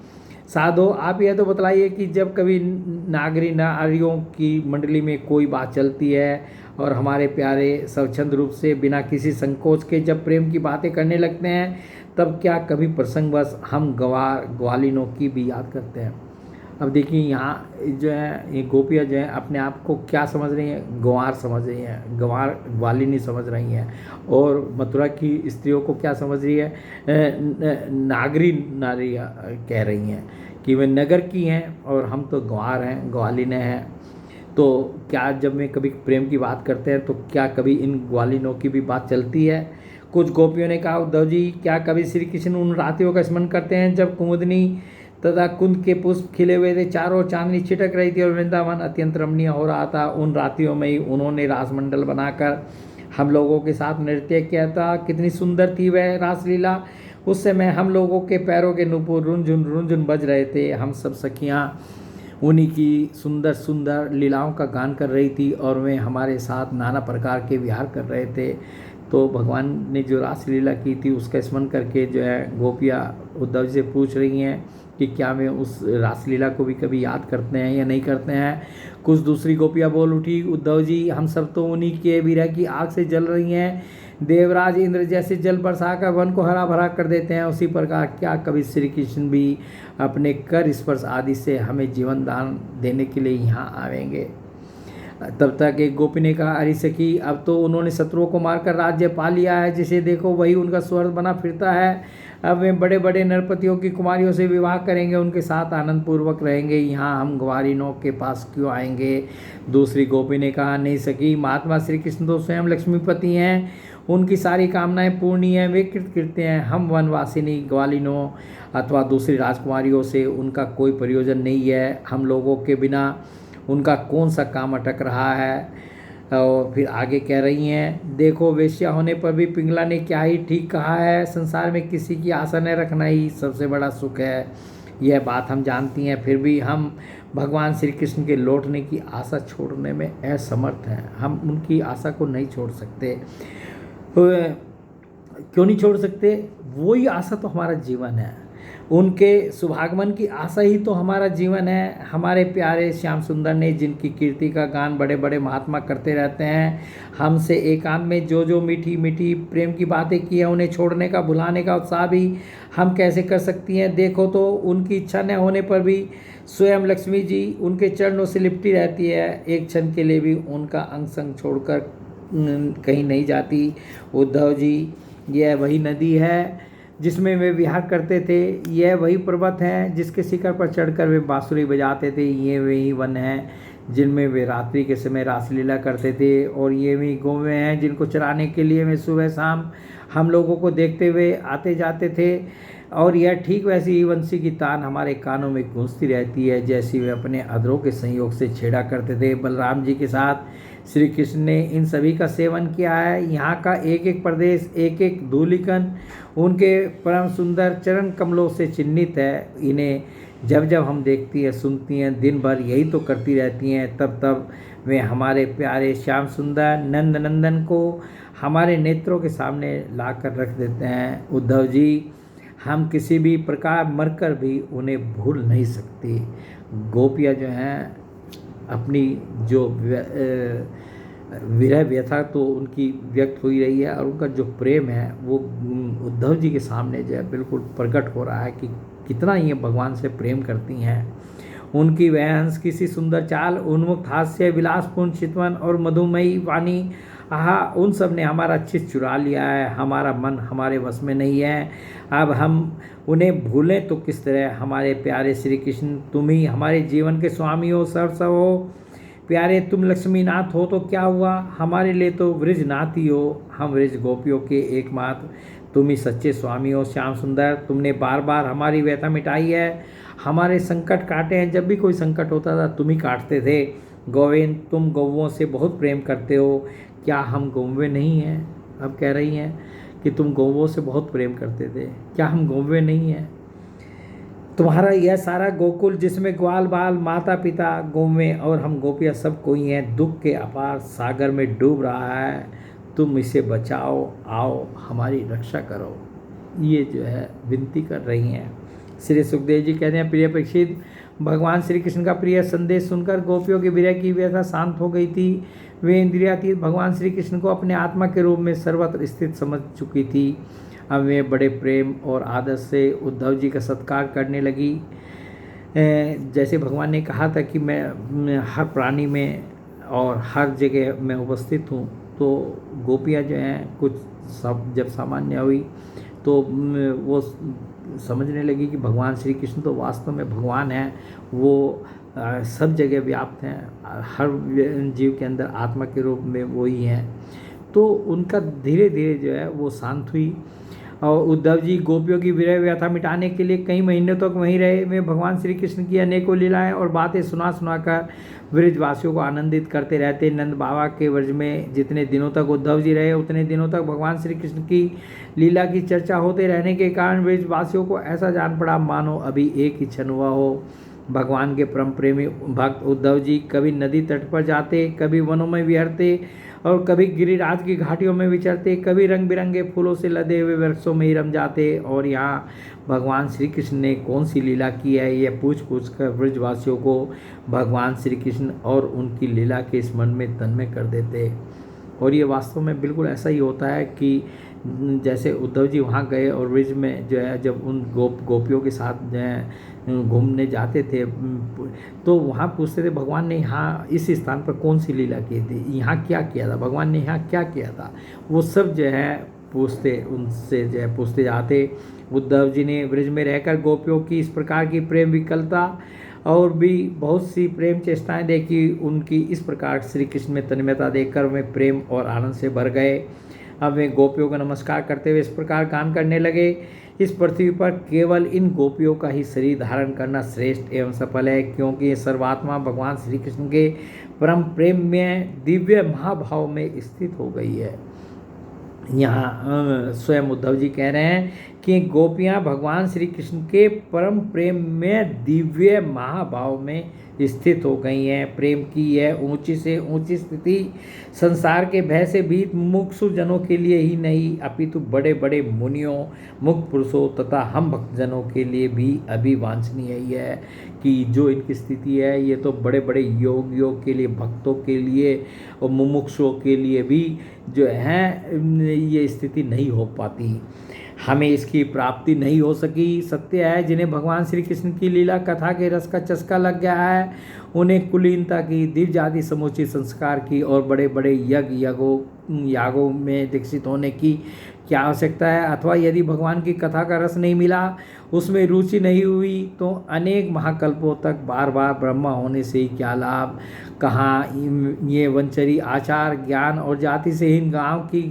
साधो, आप यह तो बतलाइए कि जब कभी नारियों की मंडली में कोई बात चलती है और हमारे प्यारे स्वच्छंद रूप से बिना किसी संकोच के जब प्रेम की बातें करने लगते हैं, तब क्या कभी प्रसंगवश हम ग्वालिनों की भी याद करते हैं। अब देखिए यहाँ जो है ये गोपियाँ जो हैं अपने आप को क्या समझ रही हैं, गंवार समझ रही हैं, गंवार ग्वालिनी समझ रही हैं, और मथुरा की स्त्रियों को क्या समझ रही है, नागरी नारी कह रही हैं कि वे नगर की हैं और हम तो गंवार हैं, ग्वालिने हैं। तो क्या जब वे कभी प्रेम की बात करते हैं तो क्या कभी इन ग्वालिनों की भी बात चलती है। कुछ गोपियों ने कहा, उद्धव जी, क्या कभी श्री कृष्ण उन रातियों का स्मरण करते हैं जब कुमुदनी तथा कुंद के पुष्प खिले हुए थे, चारों चांदनी छिटक रही थी और वृंदावन अत्यंत रमणीय हो रहा था। उन रातियों में ही उन्होंने रासमंडल बनाकर हम लोगों के साथ नृत्य किया था। कितनी सुंदर थी वह रासलीला। उस समय हम लोगों के पैरों के नुपुर रुंझुन रुंझुन बज रहे थे। हम सब सखियाँ उन्हीं की सुंदर सुंदर लीलाओं का गान कर रही थी और वे हमारे साथ नाना प्रकार के विहार कर रहे थे। तो भगवान ने जो रासलीला की थी उसका स्मरण करके जो है गोपियाँ उद्धव जी से पूछ रही हैं कि क्या वे उस रासलीला को भी कभी याद करते हैं या नहीं करते हैं। कुछ दूसरी गोपियाँ बोल उठी, उद्धव जी, हम सब तो उन्हीं के विरह की आग से जल रही हैं। देवराज इंद्र जैसे जल बरसाकर वन को हरा भरा कर देते हैं, उसी प्रकार क्या कभी श्री कृष्ण भी अपने कर स्पर्श आदि से हमें जीवन दान देने के लिए यहाँ आवेंगे। तब तक एक गोपी ने कहा, अरे सखी, अब तो उन्होंने शत्रुओं को मारकर राज्य पा लिया है, जिसे देखो वही उनका स्वर्ग बना फिरता है। अब वे बड़े बड़े नरपतियों की कुमारियों से विवाह करेंगे, उनके साथ आनंद पूर्वक रहेंगे, यहाँ हम ग्वालिनों के पास क्यों आएंगे। दूसरी गोपी ने कहा, नहीं सखी, महात्मा श्री कृष्ण तो स्वयं लक्ष्मीपति हैं, उनकी सारी कामनाएं पूर्णी हैं, वे कृतकृत्य हैं। हम वनवासिनी ग्वालिनों अथवा दूसरी राजकुमारियों से उनका कोई प्रयोजन नहीं है। हम लोगों के बिना उनका कौन सा काम अटक रहा है। और फिर आगे कह रही हैं, देखो, वेश्या होने पर भी पिंगला ने क्या ही ठीक कहा है, संसार में किसी की आशा न रखना ही सबसे बड़ा सुख है। यह बात हम जानती हैं, फिर भी हम भगवान श्री कृष्ण के लौटने की आशा छोड़ने में असमर्थ हैं। हम उनकी आशा को नहीं छोड़ सकते। क्यों नहीं छोड़ सकते? वही आशा तो हमारा जीवन है, उनके शुभागमन की आशा ही तो हमारा जीवन है। हमारे प्यारे श्याम सुंदर ने, जिनकी कीर्ति का गान बड़े बड़े महात्मा करते रहते हैं, हमसे एकांत में जो जो मीठी मीठी प्रेम की बातें की हैं, उन्हें छोड़ने का, भुलाने का उत्साह भी हम कैसे कर सकती हैं? देखो तो उनकी इच्छा न होने पर भी स्वयं लक्ष्मी जी उनके चरणों से लिपटी रहती है, एक क्षण के लिए भी उनका अंग संग छोड़कर कहीं नहीं जाती। उद्धव जी, यह वही नदी है जिसमें वे विहार करते थे, यह वही पर्वत है जिसके शिखर पर चढ़कर वे बांसुरी बजाते थे, ये वही वन हैं जिनमें वे रात्रि के समय रासलीला करते थे, और ये वही गौवें हैं जिनको चराने के लिए वे सुबह शाम हम लोगों को देखते हुए आते जाते थे। और यह ठीक वैसी ही बंसी की तान हमारे कानों में गूंजती रहती है जैसी वे अपने अधरों के संयोग से छेड़ा करते थे। बलराम जी के साथ श्री कृष्ण ने इन सभी का सेवन किया है। यहाँ का एक एक प्रदेश, एक एक धूलिकण उनके परम सुंदर चरण कमलों से चिन्हित है। इन्हें जब जब हम देखती हैं, सुनती हैं, दिन भर यही तो करती रहती हैं, तब तब वे हमारे प्यारे श्याम सुंदर नंद नंदन को हमारे नेत्रों के सामने ला कर रख देते हैं। उद्धव जी, हम किसी भी प्रकार मरकर भी उन्हें भूल नहीं सकती। गोपियाँ जो हैं अपनी जो विरह व्यथा तो उनकी व्यक्त हो ही रही है, और उनका जो प्रेम है वो उद्धव जी के सामने जो है बिल्कुल प्रकट हो रहा है कि कितना ये भगवान से प्रेम करती हैं। उनकी वह हंस की सी सुंदर चाल, उन्मुक्त हास्य, विलासपूर्ण चितवन और मधुमयी वाणी, आहा, उन सब ने हमारा चित्त चुरा लिया है। हमारा मन हमारे वश में नहीं है। अब हम उन्हें भूलें तो किस तरह? हमारे प्यारे श्री कृष्ण, तुम ही हमारे जीवन के स्वामी हो, सर्वस्व हो। प्यारे तुम लक्ष्मीनाथ हो तो क्या हुआ, हमारे लिए तो वृजनाथ ही हो। हम वृज गोपियों के एकमात्र तुम ही सच्चे स्वामी हो। श्याम सुंदर, तुमने बार बार हमारी व्यथा मिटाई है, हमारे संकट काटे हैं। जब भी कोई संकट होता था तुम ही काटते थे। गोविंद, तुम गौवों से बहुत प्रेम करते हो, क्या हम गौवे नहीं हैं? अब कह रही हैं कि तुम गौवों से बहुत प्रेम करते थे, क्या हम गौवे नहीं हैं? तुम्हारा यह सारा गोकुल जिसमें ग्वाल बाल, माता पिता, गौवें और हम गोपियाँ सब कोई हैं, दुख के अपार सागर में डूब रहा है। तुम इसे बचाओ, आओ हमारी रक्षा करो। ये जो है विनती कर रही हैं। श्री सुखदेव जी कहते हैं, प्रिय परीक्षित, भगवान श्री कृष्ण का प्रिय संदेश सुनकर गोपियों की विरह की व्यथा शांत हो गई थी। वे इंद्रियातीत भगवान श्री कृष्ण को अपने आत्मा के रूप में सर्वत्र स्थित समझ चुकी थी। अब वे बड़े प्रेम और आदर से उद्धव जी का सत्कार करने लगी। जैसे भगवान ने कहा था कि मैं हर प्राणी में और हर जगह मैं उपस्थित हूँ, तो गोपियाँ जो हैं कुछ सब जब सामान्य हुई तो वो समझने लगी कि भगवान श्री कृष्ण तो वास्तव में भगवान हैं, वो सब जगह व्याप्त हैं, हर जीव के अंदर आत्मा के रूप में वो ही हैं। तो उनका धीरे धीरे जो है वो शांत हुई। और उद्धव जी गोपियों की विरह व्यथा मिटाने के लिए कई महीनों तक वहीं रहे। वे भगवान श्री कृष्ण की अनेकों लीलाएं और बातें सुना कर ब्रजवासियों को आनंदित करते रहते। नंद बाबा के व्रज में जितने दिनों तक उद्धव जी रहे, उतने दिनों तक भगवान श्री कृष्ण की लीला की चर्चा होते रहने के कारण ब्रजवासियों को ऐसा जान पड़ा मानो अभी एक ही क्षण हुआ हो। भगवान के परम प्रेमी भक्त उद्धव जी कभी नदी तट पर जाते, कभी वनों में विहरते और कभी गिरिराज की घाटियों में विचरते, कभी रंग बिरंगे फूलों से लदे हुए वृक्षों में ही रम जाते। और यहाँ भगवान श्री कृष्ण ने कौन सी लीला की है, यह पूछ कर ब्रजवासियों को भगवान श्री कृष्ण और उनकी लीला के स्मरण में तन्मय कर देते। और ये वास्तव में बिल्कुल ऐसा ही होता है कि जैसे उद्धव जी वहाँ गए और ब्रिज में जो है जब उन गोपियों के साथ जो है घूमने जाते थे, तो वहाँ पूछते थे भगवान ने यहाँ इस स्थान पर कौन सी लीला की थी, यहाँ क्या किया था, भगवान ने यहाँ क्या किया था, वो सब जो है पूछते, उनसे जो है पूछते जाते। उद्धव जी ने ब्रिज में रहकर गोपियों की इस प्रकार की प्रेम विकलता और भी बहुत सी प्रेम चेष्टाएं देखी। उनकी इस प्रकार श्री कृष्ण में तन्मयता देखकर वे प्रेम और आनंद से भर गए। अब वे गोपियों का नमस्कार करते हुए इस प्रकार गान करने लगे, इस पृथ्वी पर केवल इन गोपियों का ही शरीर धारण करना श्रेष्ठ एवं सफल है, क्योंकि ये सर्वात्मा भगवान श्री कृष्ण के परम प्रेम में दिव्य महाभाव में स्थित हो गई है। यहाँ स्वयं उद्धव जी कह रहे हैं कि गोपियाँ भगवान श्री कृष्ण के परम प्रेम में दिव्य महाभाव में स्थित हो गई हैं। प्रेम की यह ऊंची से ऊंची स्थिति संसार के भय से भीत मुमुक्षु जनों के लिए ही नहीं अपितु बड़े बड़े मुनियों, मुक्त पुरुषों तथा हम भक्तजनों के लिए भी अभिवांछनीय ही है। कि जो इनकी स्थिति है ये तो बड़े बड़े योगियों के लिए, भक्तों के लिए और मुमुक्षुओं के लिए भी जो है ये स्थिति नहीं हो पाती। हमें इसकी प्राप्ति नहीं हो सकी। सत्य है जिन्हें भगवान श्री कृष्ण की लीला कथा के रस का चस्का लग गया है उन्हें कुलीनता की, दिव्य आदि समुचित संस्कार की और बड़े बड़े यागों में दीक्षित होने की क्या आवश्यकता है। अथवा यदि भगवान की कथा का रस नहीं मिला, उसमें रुचि नहीं हुई तो अनेक महाकल्पों तक बार बार ब्रह्मा होने से ही क्या लाभ। कहाँ ये वंचरी आचार ज्ञान और जाति से हीन गांव की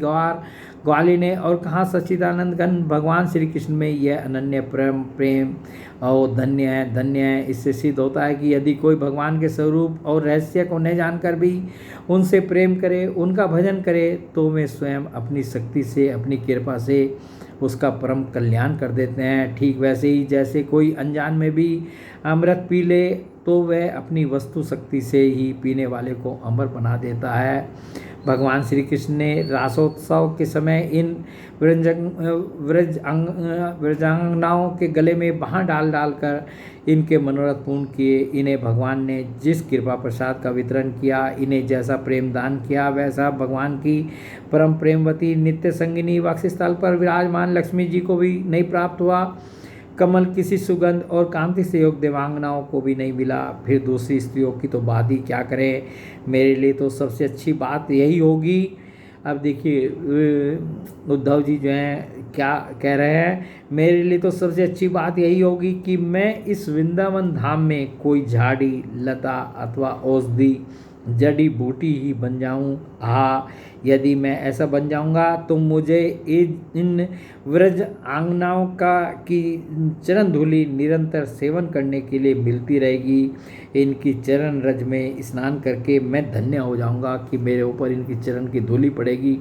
ग्वालिने और कहाँ सच्चिदानंद घन भगवान श्री कृष्ण में यह अनन्य प्रेम और धन्य है। इससे सिद्ध होता है कि यदि कोई भगवान के स्वरूप और रहस्य को न जानकर भी उनसे प्रेम करे, उनका भजन करे तो वे स्वयं अपनी शक्ति से, अपनी कृपा से उसका परम कल्याण कर देते हैं। ठीक वैसे ही जैसे कोई अनजान में भी अमृत पी ले तो वह अपनी वस्तु शक्ति से ही पीने वाले को अमर बना देता है। भगवान श्री कृष्ण ने रासोत्सव के समय इन व्रजांगनाओं के गले में बाँह डाल कर इनके मनोरथ पूर्ण किए। इन्हें भगवान ने जिस कृपा प्रसाद का वितरण किया, इन्हें जैसा प्रेम दान किया, वैसा भगवान की परम प्रेमवती नित्य संगिनी वक्षस्थल पर विराजमान लक्ष्मी जी को भी नहीं प्राप्त हुआ। कमल किसी सुगंध और कांति से युक्त देवांगनाओं को भी नहीं मिला। फिर दूसरी स्त्रियों की तो बात ही क्या करें। मेरे लिए तो सबसे अच्छी बात यही होगी। अब देखिए उद्धव जी जो हैं क्या कह रहे हैं, मेरे लिए तो सबसे अच्छी बात यही होगी कि मैं इस वृंदावन धाम में कोई झाड़ी लता अथवा औषधि जड़ी बूटी ही बन जाऊं। यदि मैं ऐसा बन जाऊंगा तो मुझे इन व्रज आंगनाओं की चरण धूलि निरंतर सेवन करने के लिए मिलती रहेगी। इनकी चरण रज में स्नान करके मैं धन्य हो जाऊंगा कि मेरे ऊपर इनकी चरण की धूलि पड़ेगी।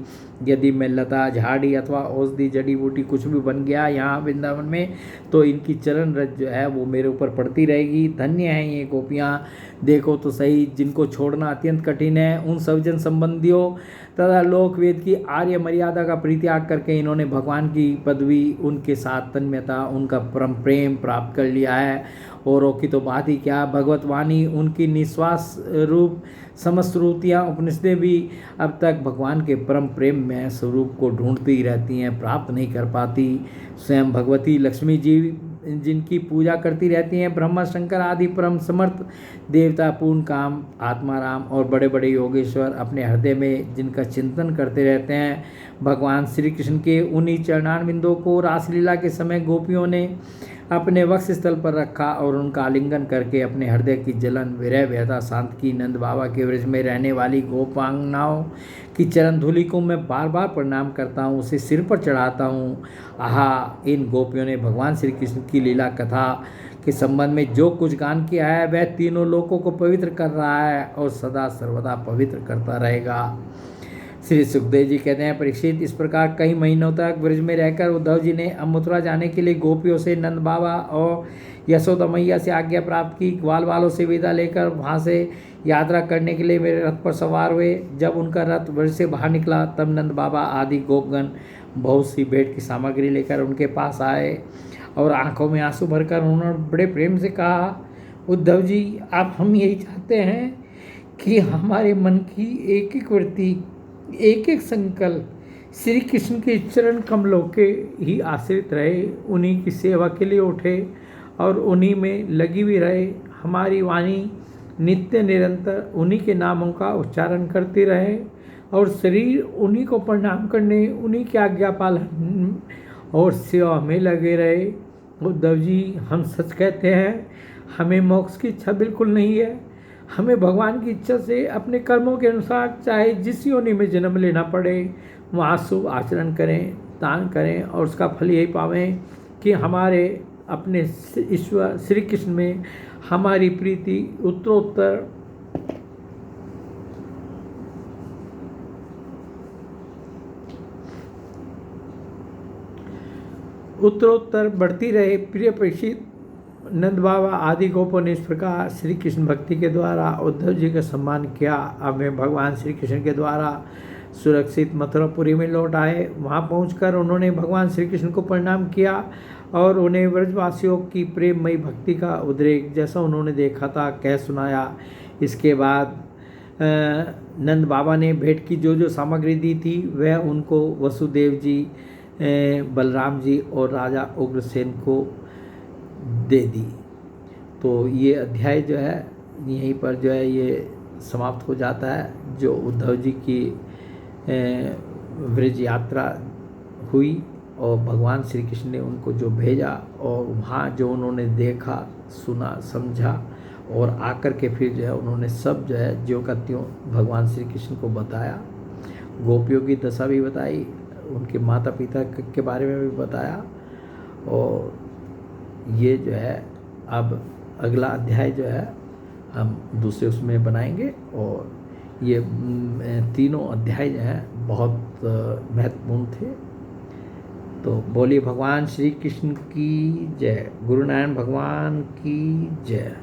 यदि मैं लता झाड़ी अथवा औषधि जड़ी बूटी कुछ भी बन गया यहाँ वृंदावन में तो इनकी चरण रज जो है वो मेरे ऊपर पड़ती रहेगी। धन्य हैं ये गोपियाँ। देखो तो सही, जिनको छोड़ना अत्यंत कठिन है उन सब जन संबंधियों तथा लोकवेद की आर्य मर्यादा का परित्याग करके इन्होंने भगवान की पदवी, उनके साथ तन्मयता, उनका परम प्रेम प्राप्त कर लिया है। औरों की तो बात ही क्या, भगवत वाणी उनकी निश्वास रूप समश्रुतियाँ उपनिषदें भी अब तक भगवान के परम प्रेम में स्वरूप को ढूंढती ही रहती हैं, प्राप्त नहीं कर पाती। स्वयं भगवती लक्ष्मी जी जिनकी पूजा करती रहती हैं, ब्रह्मा शंकर आदि परम समर्थ देवता, पूर्ण काम, आत्माराम और बड़े बड़े योगेश्वर अपने हृदय में जिनका चिंतन करते रहते हैं। भगवान श्री कृष्ण के उन्हीं चरणारविंदों को रासलीला के समय गोपियों ने अपने वक्ष स्थल पर रखा और उनका आलिंगन करके अपने हृदय की जलन विरह व्यथा शांत की। नंद बाबा के व्रज में रहने वाली गोपांगनाओं की चरण धूलि को मैं बार बार प्रणाम करता हूँ, उसे सिर पर चढ़ाता हूँ। इन गोपियों ने भगवान श्री कृष्ण की लीला कथा के संबंध में जो कुछ गान किया है वह तीनों लोकों को पवित्र कर रहा है और सदा सर्वदा पवित्र करता रहेगा। श्री सुखदेव जी कहते हैं, परीक्षित, इस प्रकार कई महीनों तक ब्रज में रहकर उद्धव जी ने अब मथुरा जाने के लिए गोपियों से, नंद बाबा और यशोदा मैया से आज्ञा प्राप्त की। ग्वाल वालों से विदा लेकर वहाँ से यात्रा करने के लिए मेरे रथ पर सवार हुए। जब उनका रथ ब्रज से बाहर निकला तब नंद बाबा आदि गोपगण बहुत सी भेंट की सामग्री लेकर उनके पास आए और आंखों में आंसू भरकर उन्होंने बड़े प्रेम से कहा, उद्धव जी, आप हम यही चाहते हैं कि हमारे मन की एक एक वृत्ति, एक एक संकल्प श्री कृष्ण के चरण कमलों के ही आश्रित रहे, उन्हीं की सेवा के लिए उठे और उन्हीं में लगी हुई रहे। हमारी वाणी नित्य निरंतर उन्हीं के नामों का उच्चारण करती रहे और शरीर उन्हीं को प्रणाम करने, उन्हीं की आज्ञा पालन और सेवा में लगे रहे। उद्धव जी, हम सच कहते हैं, हमें मोक्ष की इच्छा बिल्कुल नहीं है। हमें भगवान की इच्छा से अपने कर्मों के अनुसार चाहे जिस योनि में जन्म लेना पड़े वहाँ शुभ आचरण करें, दान करें और उसका फल यही पावें कि हमारे अपने ईश्वर श्री कृष्ण में हमारी प्रीति उत्तरोत्तर उत्तरोत्तर बढ़ती रहे। प्रिय परीक्षित, नंद बाबा आदि गोपों ने इस प्रकार श्री कृष्ण भक्ति के द्वारा उद्धव जी का सम्मान किया। अब वे भगवान श्री कृष्ण के द्वारा सुरक्षित मथुरापुरी में लौट आए। वहाँ पहुंचकर उन्होंने भगवान श्री कृष्ण को प्रणाम किया और उन्हें ब्रजवासियों की प्रेममयी भक्ति का उद्रेक जैसा उन्होंने देखा था कह सुनाया। इसके बाद नंद बाबा ने भेंट की जो सामग्री दी थी वह उनको वसुदेव जी, बलराम जी और राजा उग्रसेन को दे दी। तो ये अध्याय जो है यहीं पर जो है ये समाप्त हो जाता है। जो उद्धव जी की ब्रज यात्रा हुई और भगवान श्री कृष्ण ने उनको जो भेजा और वहाँ जो उन्होंने देखा, सुना, समझा और आकर के फिर जो है उन्होंने सब जो है ज्यों का त्यों भगवान श्री कृष्ण को बताया। गोपियों की दशा भी बताई, उनके माता पिता के बारे में भी बताया। और ये जो है अब अगला अध्याय जो है हम दूसरे उसमें बनाएंगे। और ये तीनों अध्याय जो हैं बहुत महत्वपूर्ण थे। तो बोलिए भगवान श्री कृष्ण की जय, गुरु नारायण भगवान की जय।